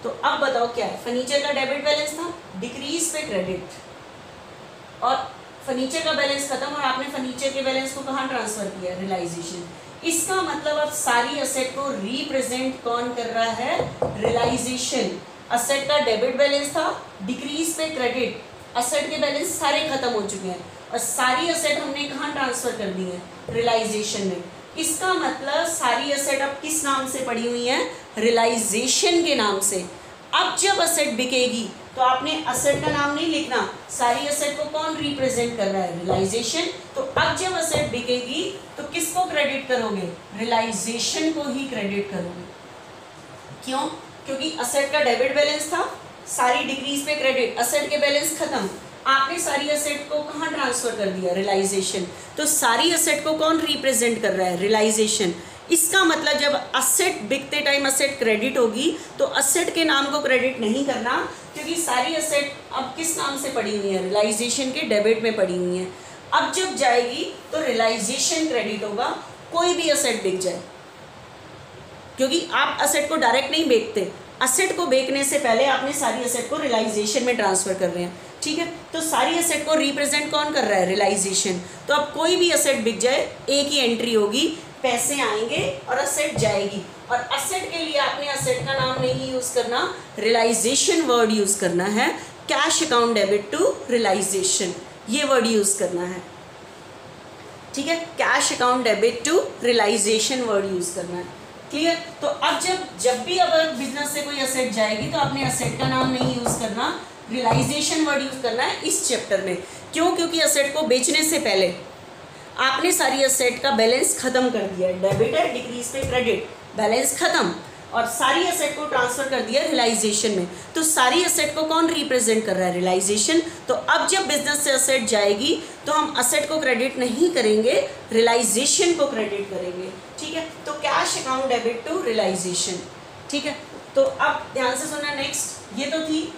तो अब बताओ क्या है, फर्नीचर का डेबिट बैलेंस था, डिक्रीज पे क्रेडिट, और फर्नीचर का बैलेंस खत्म और आपने फर्नीचर के बैलेंस को कहाँ ट्रांसफर किया, रियलाइजेशन। इसका मतलब अब सारी असेट को रिप्रेजेंट कौन कर रहा है, रियलाइजेशन। असेट का डेबिट बैलेंस था, डिक्रीज पे क्रेडिट, असेट के बैलेंस सारे खत्म हो चुके हैं और सारी असेट हमने कहाँ ट्रांसफर कर दी है, रियलाइजेशन में। इसका मतलब सारी असेट अब किस नाम से पड़ी हुई है, रियलाइजेशन के नाम से। अब जब असेट बिकेगी तो आपने असेट का नाम नहीं लिखना, सारी असेट को कौन रिप्रेजेंट कर रहा है, रियलाइजेशन। तो अब जब असेट बिकेगी तो किसको क्रेडिट करोगे, रियलाइजेशन को ही क्रेडिट करोगे। क्यों, क्योंकि असेट का डेबिट बैलेंस था, सारी डिक्रीज पे क्रेडिट, असेट के बैलेंस खत्म, आपने सारी असेट को कहाँ ट्रांसफर कर दिया, रियलाइजेशन। तो सारी असेट को कौन रिप्रेजेंट कर रहा है, रियलाइजेशन। इसका मतलब जब असेट बिकते टाइम असेट क्रेडिट होगी तो असेट के नाम को क्रेडिट नहीं करना, क्योंकि सारी असेट अब किस नाम से पड़ी हुई है, रियलाइजेशन के डेबिट में पड़ी हुई है। अब जब जाएगी तो रियलाइजेशन क्रेडिट होगा, कोई भी असेट बिक जाए, क्योंकि आप असेट को डायरेक्ट नहीं बेचते, असेट को बेचने से पहले आपने सारी असेट को रियलाइजेशन में ट्रांसफर कर रहे हैं, ठीक है। तो सारी असेट को रिप्रेजेंट कौन कर रहा है? रियलाइजेशन। तो अब कोई भी असेट बिक जाए, एक ही एंट्री होगी, पैसे आएंगे और असेट जाएगी। और असेट के लिए आपने असेट का नाम नहीं यूज करना, रियलाइजेशन वर्ड यूज करना है। Cash account debit to realisation, ये वर्ड यूज करना है, ठीक है। Cash account debit to realisation word use करना है, क्लियर। तो अब जब भी अगर बिजनेस से कोई असेट जाएगी तो आपने असेट का नाम नहीं यूज करना, रियलाइजेशन वर्ड यूज करना है इस चैप्टर में। क्यों? क्योंकि असेट को बेचने से पहले आपने सारी असेट का बैलेंस खत्म कर दिया है, डेबिट है, डिक्रीज पे क्रेडिट, बैलेंस खत्म, और सारी असेट को ट्रांसफर कर दिया रियलाइजेशन में। तो सारी असेट को कौन रिप्रेजेंट कर रहा है? रियलाइजेशन। तो अब जब बिजनेस से असेट जाएगी तो हम असेट को क्रेडिट नहीं करेंगे, रियलाइजेशन को क्रेडिट करेंगे, ठीक है। तो cash account debit to realisation, ठीक है। तो अब ध्यान से सुनना, नेक्स्ट ये तो थी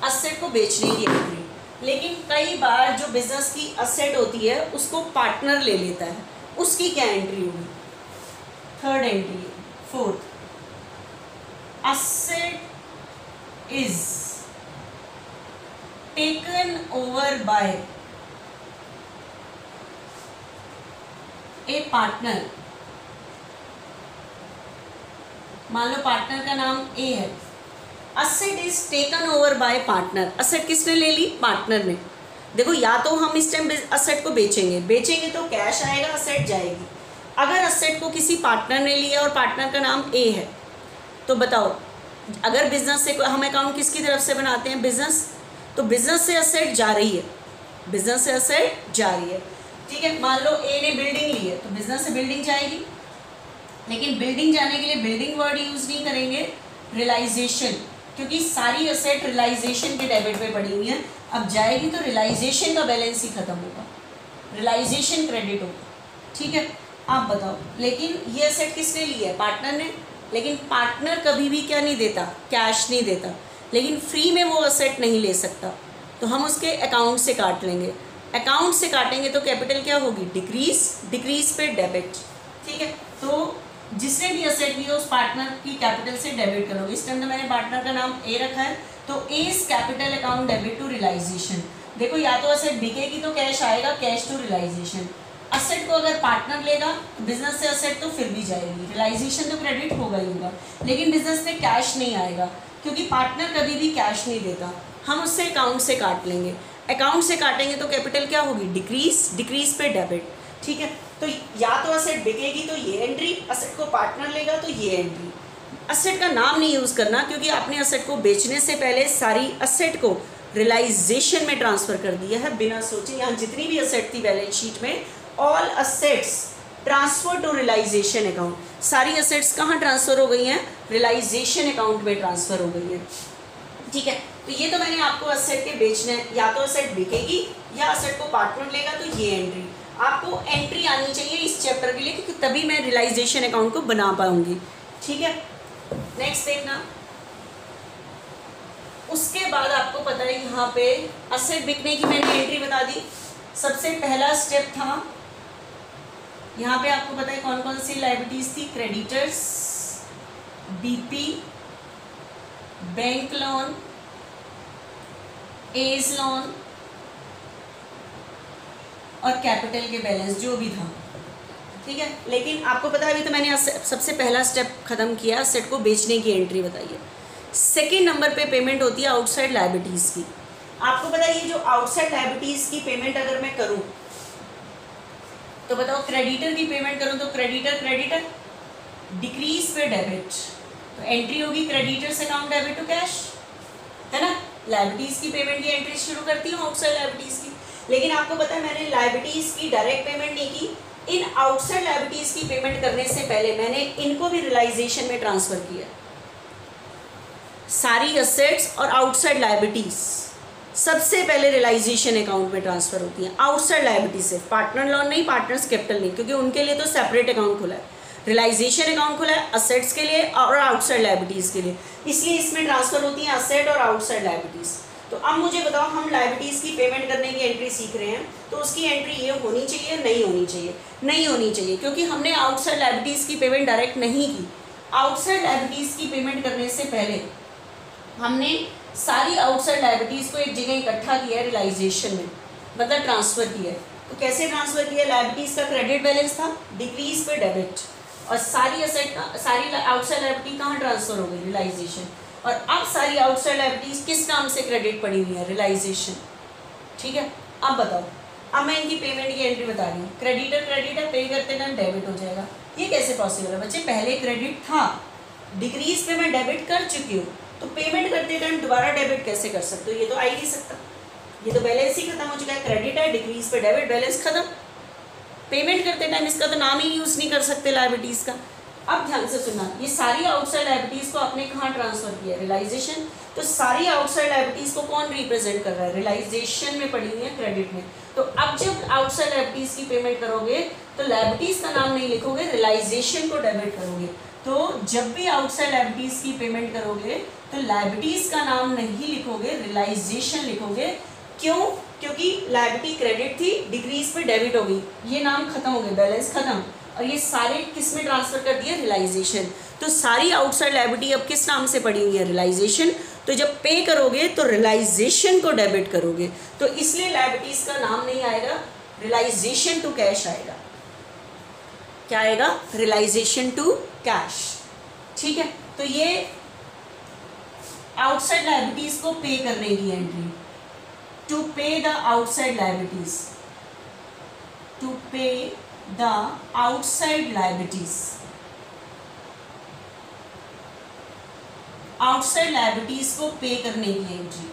असेट को बेचने की एंट्री। लेकिन कई बार जो बिजनेस की असेट होती है उसको पार्टनर ले लेता है, उसकी क्या एंट्री होगी? Third entry, fourth, asset is taken over by a partner। मान लो पार्टनर का नाम ए है, asset is taken over by partner। asset किसने ले ली? पार्टनर ने। देखो, या तो हम इस टाइम असेट को बेचेंगे तो कैश आएगा, असेट जाएगी। अगर असेट को किसी पार्टनर ने लिया और पार्टनर का नाम ए है, तो बताओ, अगर बिजनेस से हम अकाउंट किसकी तरफ से बनाते हैं? बिजनेस। तो बिजनेस से असेट जा रही है, बिजनेस से असेट जा रही है, ठीक है। मान लो ए ने बिल्डिंग ली है तो बिजनेस से बिल्डिंग जाएगी, लेकिन बिल्डिंग जाने के लिए बिल्डिंग वर्ड यूज नहीं करेंगे, रियलाइजेशन, क्योंकि सारी असेट रियलाइजेशन के डेबिट पे पड़ी हुई है। अब जाएगी तो रियलाइजेशन का बैलेंस ही खत्म होगा, रियलाइजेशन क्रेडिट होगा, ठीक है। आप बताओ, लेकिन ये असेट किसने ली है? पार्टनर ने। लेकिन पार्टनर कभी भी क्या नहीं देता? कैश नहीं देता। लेकिन फ्री में वो असेट नहीं ले सकता, तो हम उसके अकाउंट से काट लेंगे। अकाउंट से काटेंगे तो कैपिटल क्या होगी? डिक्रीज, डिक्रीज पे डेबिट, ठीक है। तो जिसने भी असेट लिया उस पार्टनर की कैपिटल से डेबिट करोगे। इस टाइम तो मैंने पार्टनर का नाम ए रखा है, तो A is capital account debit to realization. देखो, या तो असेट बिकेगी तो कैश आएगा, कैश टू रियलाइजेशन। असेट को अगर पार्टनर लेगा तो बिजनेस से असेट तो फिर भी जाएगी, रियलाइजेशन तो क्रेडिट होगा ही होगा, लेकिन बिजनेस में कैश नहीं आएगा, क्योंकि पार्टनर कभी भी कैश नहीं देता। हम उससे अकाउंट से काट लेंगे। अकाउंट से काटेंगे तो कैपिटल क्या होगी? डिक्रीज, डिक्रीज पे डेबिट, ठीक है। तो या तो असेट बिकेगी तो ये एंट्री, असेट को पार्टनर लेगा तो ये एंट्री। असेट का नाम नहीं यूज़ करना, क्योंकि आपने असेट को बेचने से पहले सारी असेट को रियलाइजेशन में ट्रांसफ़र कर दिया है बिना सोचे। यहाँ जितनी भी असेट थी बैलेंस शीट में, all assets transfer to realisation account. सारी असेट्स कहाँ ट्रांसफ़र हो गई हैं? रियलाइजेशन अकाउंट में ट्रांसफ़र हो गई हैं, ठीक है। तो ये तो मैंने आपको असेट के बेचने, या तो असेट बिकेगी या असेट को पार्टनर लेगा, तो ये एंट्री आपको एंट्री आनी चाहिए इस चैप्टर के लिए, क्योंकि तभी मैं रियलाइजेशन अकाउंट को बना पाऊंगी, ठीक है। नेक्स्ट देखना, उसके बाद आपको पता है यहाँ पे असेट बिकने की मैंने एंट्री बता दी। सबसे पहला स्टेप था, यहाँ पे आपको पता है कौन कौन सी लायबिलिटीज थी? Creditors, BP, bank loan, A's loan और कैपिटल के बैलेंस जो भी था, ठीक है। लेकिन आपको पता है अभी तो मैंने सबसे पहला स्टेप खत्म किया, असेट को बेचने की एंट्री बताई है। सेकेंड नंबर पे पेमेंट होती है आउटसाइड लायबिलिटीज़ की। आपको पता है ये जो आउटसाइड लायबिलिटीज़ की पेमेंट अगर मैं करूं तो बताओ, क्रेडिटर की पेमेंट करूं तो क्रेडिटर, क्रेडिटर डिक्रीज पे डेबिट, तो एंट्री होगी creditors account debit to cash, है ना। लायबिलिटीज़ की पेमेंट की एंट्री शुरू करती हूँ आउटसाइड लायबिलिटीज़ की। लेकिन आपको पता है मैंने लायबिलिटीज़ की डायरेक्ट पेमेंट नहीं की, इन आउटसाइड लायबिलिटीज़ की पेमेंट करने से पहले मैंने इनको भी रियलाइजेशन में ट्रांसफ़र किया। सारी असेट्स और आउटसाइड लायबिलिटीज़ सबसे पहले रियलाइजेशन अकाउंट में ट्रांसफ़र होती हैं। आउटसाइड लायबिलिटी से पार्टनर लोन नहीं, पार्टनर्स कैपिटल नहीं, क्योंकि उनके लिए तो सेपरेट अकाउंट खुला है। रियलाइजेशन अकाउंट खुला है असेट्स के लिए और आउटसाइड लायबिलिटीज़ के लिए, इसलिए इसमें ट्रांसफ़र होती हैं असेट और आउटसाइड लायबिलिटीज़। तो अब मुझे बताओ, हम लायबिलिटीज़ की पेमेंट करने की एंट्री सीख रहे हैं, तो उसकी एंट्री ये होनी चाहिए, नहीं होनी चाहिए? नहीं होनी चाहिए, क्योंकि हमने आउटसाइड लायबिलिटीज़ की पेमेंट डायरेक्ट नहीं की। आउटसाइड लायबिलिटीज की पेमेंट करने से पहले हमने सारी आउटसाइड लायबिलिटीज को एक जगह इकट्ठा किया है रियलाइजेशन में, मतलब ट्रांसफर किया है। तो कैसे ट्रांसफर किया? लायबिलिटीज का क्रेडिट बैलेंस था, डिक्रीज पे डेबिट, और सारी आउटसाइड लायबिलिटी कहाँ ट्रांसफर हो गई? रियलाइजेशन। और अब सारी आउटसाइड लायबिलिटीज किस नाम से क्रेडिट पड़ी हुई है? रियलाइजेशन। ठीक है, अब बताओ, अब मैं इनकी पेमेंट की एंट्री बता रही हूँ। क्रेडिटर पे करते टाइम डेबिट हो जाएगा। ये कैसे पॉसिबल है बच्चे? पहले क्रेडिट था, डिक्रीज पे मैं डेबिट कर चुकी हूँ, तो पेमेंट करते टाइम दोबारा डेबिट कैसे कर सकते हो? ये तो आ ही नहीं सकता, ये तो बैलेंस ही खत्म हो चुका है। क्रेडिट है, डिक्रीज पे डेबिट, बैलेंस खत्म। पेमेंट करते टाइम इसका तो नाम ही यूज़ नहीं कर सकते लायबिलिटीज़ का। अब ध्यान से सुनना, ये सारी आउटसाइड लायबिलिटीज़ को आपने कहाँ ट्रांसफर किया? रियलाइजेशन। तो सारी आउटसाइड लायबिलिटीज़ को कौन रिप्रेजेंट कर रहा है? रियलाइजेशन में पड़ी हुई है, क्रेडिट में। तो अब जब आउटसाइड लायबिलिटीज़ की पेमेंट करोगे तो लायबिलिटीज़ का नाम नहीं लिखोगे, रियलाइजेशन को डेबिट करोगे। तो जब भी आउटसाइड लायबिलिटीज़ की पेमेंट करोगे तो लायबिलिटीज़ का नाम नहीं लिखोगे, रियलाइजेशन लिखोगे। क्यों? क्योंकि लायबिलिटी क्रेडिट थी, डिक्रीज पे डेबिट हो गई, ये नाम खत्म हो गया, बैलेंस खत्म, और ये सारे किस में ट्रांसफर कर दिया? रियलाइजेशन। तो सारी आउटसाइड लायबिलिटी अब किस नाम से पड़ी हुई है? रियलाइजेशन। तो जब पे करोगे तो रियलाइजेशन को डेबिट करोगे, तो इसलिए लायबिलिटीज का नाम नहीं आएगा, रियलाइजेशन टू कैश आएगा। क्या आएगा? Realisation to cash. ठीक है, तो ये आउटसाइड लायबिलिटीज को पे करने की entry, to pay the outside liabilities, to pay the outside liabilities, outside liabilities को पे करने की एंट्री,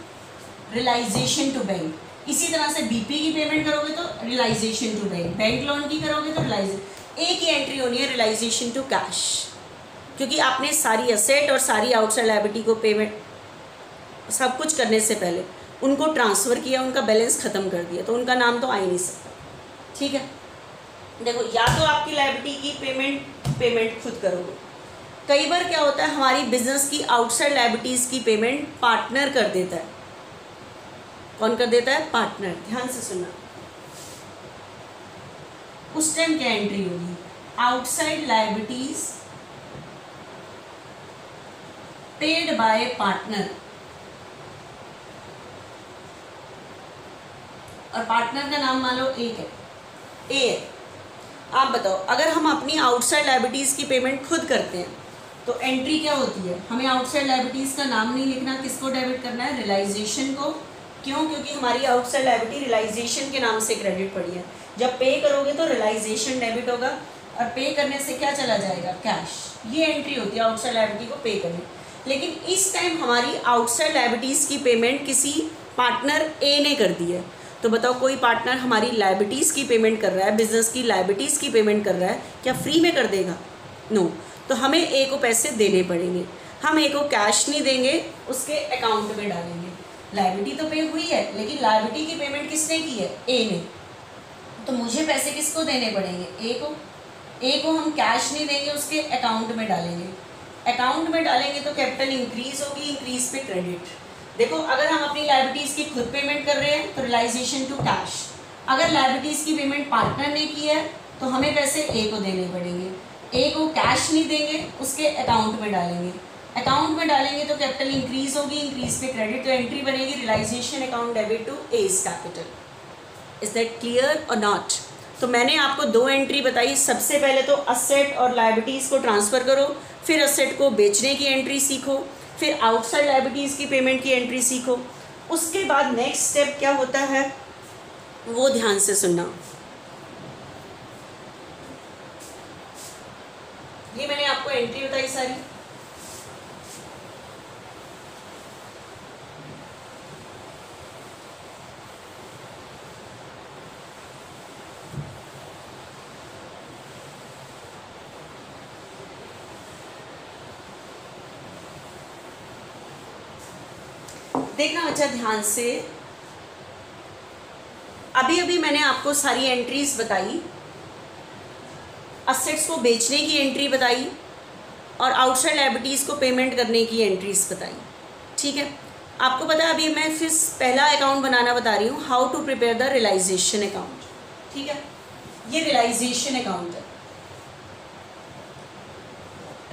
रियलाइजेशन टू बैंक। इसी तरह से बीपी की पेमेंट करोगे तो realisation to bank, bank loan की करोगे तो रियलाइजेशन, एक ही एंट्री होनी है, रियलाइजेशन टू कैश, क्योंकि आपने सारी असेट और सारी आउटसाइड लायबिलिटी को पेमेंट सब कुछ करने से पहले उनको ट्रांसफ़र किया, उनका बैलेंस ख़त्म कर दिया, तो उनका नाम तो आ ही नहीं सकता। ठीक है, देखो, या तो आपकी लायबिलिटी की पेमेंट खुद करोगे। कई बार क्या होता है, हमारी बिजनेस की आउटसाइड लायबिलिटीज़ की पेमेंट पार्टनर कर देता है। कौन कर देता है? पार्टनर। ध्यान से सुनना, उस टाइम क्या एंट्री होगी? Outside liabilities paid by partner, और पार्टनर का नाम मान लो ए है। आप बताओ, अगर हम अपनी आउटसाइड लायबिलिटीज़ की पेमेंट खुद करते हैं तो एंट्री क्या होती है? हमें आउटसाइड लायबिलिटीज़ का नाम नहीं लिखना, किसको डेबिट करना है? रियलाइजेशन को। क्यों? क्योंकि हमारी आउटसाइड लायबिलिटी रियलाइजेशन के नाम से क्रेडिट पड़ी है। जब पे करोगे तो रियलाइजेशन डेबिट होगा, और पे करने से क्या चला जाएगा? कैश। ये एंट्री होती है आउटसाइड लायबिलिटी को पे करने। लेकिन इस टाइम हमारी आउटसाइड लायबिलिटीज़ की पेमेंट किसी पार्टनर ए ने कर दी है, तो बताओ, कोई पार्टनर हमारी लायबिलिटीज़ की पेमेंट कर रहा है, बिजनेस की लायबिलिटीज़ की पेमेंट कर रहा है, क्या फ्री में कर देगा? नो। तो हमें ए को पैसे देने पड़ेंगे। हम ए को कैश नहीं देंगे, उसके अकाउंट में डालेंगे। लायबिलिटी तो पे हुई है, लेकिन लायबिलिटी की पेमेंट किसने की है? ए ने। तो मुझे पैसे किसको देने पड़ेंगे? ए को। ए को हम कैश नहीं देंगे, उसके अकाउंट में डालेंगे। अकाउंट में डालेंगे तो कैपिटल इंक्रीज होगी, इंक्रीज पे क्रेडिट। देखो, अगर हम अपनी लायबिलिटीज़ की खुद पेमेंट कर रहे हैं तो रियलाइजेशन टू कैश। अगर लायबिलिटीज़ की पेमेंट पार्टनर ने की है तो हमें पैसे ए को देने पड़ेंगे। ए को कैश नहीं देंगे, उसके अकाउंट में डालेंगे। अकाउंट में डालेंगे तो कैपिटल इंक्रीज होगी, इंक्रीज पे क्रेडिट, तो एंट्री बनेगी realisation account debit to A's capital. Is that clear और नॉट? तो मैंने आपको दो एंट्री बताई। सबसे पहले तो असेट और लायबिलिटीज़ को ट्रांसफ़र करो, फिर असेट को बेचने की एंट्री सीखो, फिर आउटसाइड लायबिलिटीज़ की पेमेंट की एंट्री सीखो। उसके बाद नेक्स्ट स्टेप क्या होता है वो ध्यान से सुनना। ये मैंने आपको एंट्री बताई सारी। देखना अच्छा ध्यान से, अभी अभी मैंने आपको सारी एंट्रीज बताई। असेट्स को बेचने की एंट्री बताई और आउटसाइड लायबिलिटीज़ को पेमेंट करने की एंट्रीज बताई। ठीक है, आपको पता है अभी मैं फिर पहला अकाउंट बनाना बता रही हूँ, how to prepare the realisation account. ठीक है, ये रियलाइजेशन अकाउंट है।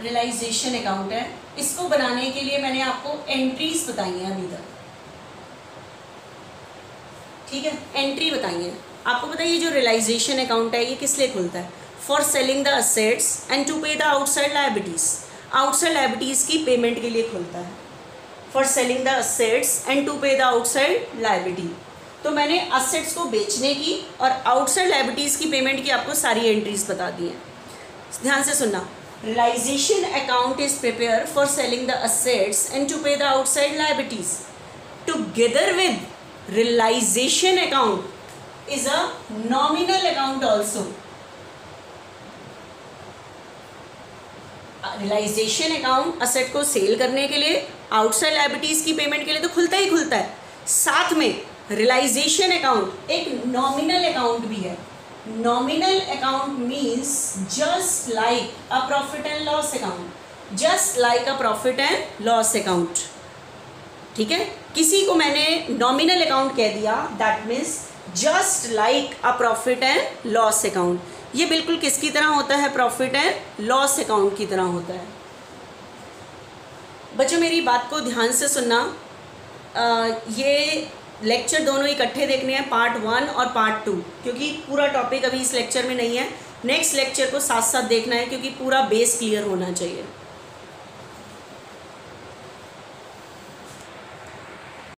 रियलाइजेशन अकाउंट है, इसको बनाने के लिए मैंने आपको एंट्रीज बताई हैं अभी तक, ठीक है, एंट्री बताई है आपको। बताइए जो रियलाइजेशन अकाउंट है ये किस लिए खुलता है? For selling the assets and to pay the outside liabilities, outside liabilities की पेमेंट के लिए खुलता है। For selling the assets and to pay the outside liability, तो मैंने असेट्स को बेचने की और आउटसाइड लायबिलिटीज की पेमेंट की आपको सारी एंट्रीज बता दी हैं। ध्यान से सुनना, realization account is prepare for selling the assets and to pay the outside liabilities together with realization account is a nominal account also. Realization account asset को सेल करने के लिए, आउटसाइड लायबिलिटीज की पेमेंट के लिए तो खुलता ही खुलता है, साथ में रियलाइजेशन अकाउंट एक नॉमिनल अकाउंट भी है। Nominal account means just like a profit and loss account, just like a profit and loss account, ठीक है। किसी को मैंने नॉमिनल अकाउंट कह दिया, that means just like a profit and loss account. ये बिल्कुल किसकी तरह होता है? प्रॉफिट एंड लॉस अकाउंट की तरह होता है। बच्चों मेरी बात को ध्यान से सुनना, ये लेक्चर दोनों इकट्ठे देखने हैं, पार्ट 1 और पार्ट 2, क्योंकि पूरा टॉपिक अभी इस लेक्चर में नहीं है। नेक्स्ट लेक्चर को साथ साथ देखना है क्योंकि पूरा बेस क्लियर होना चाहिए।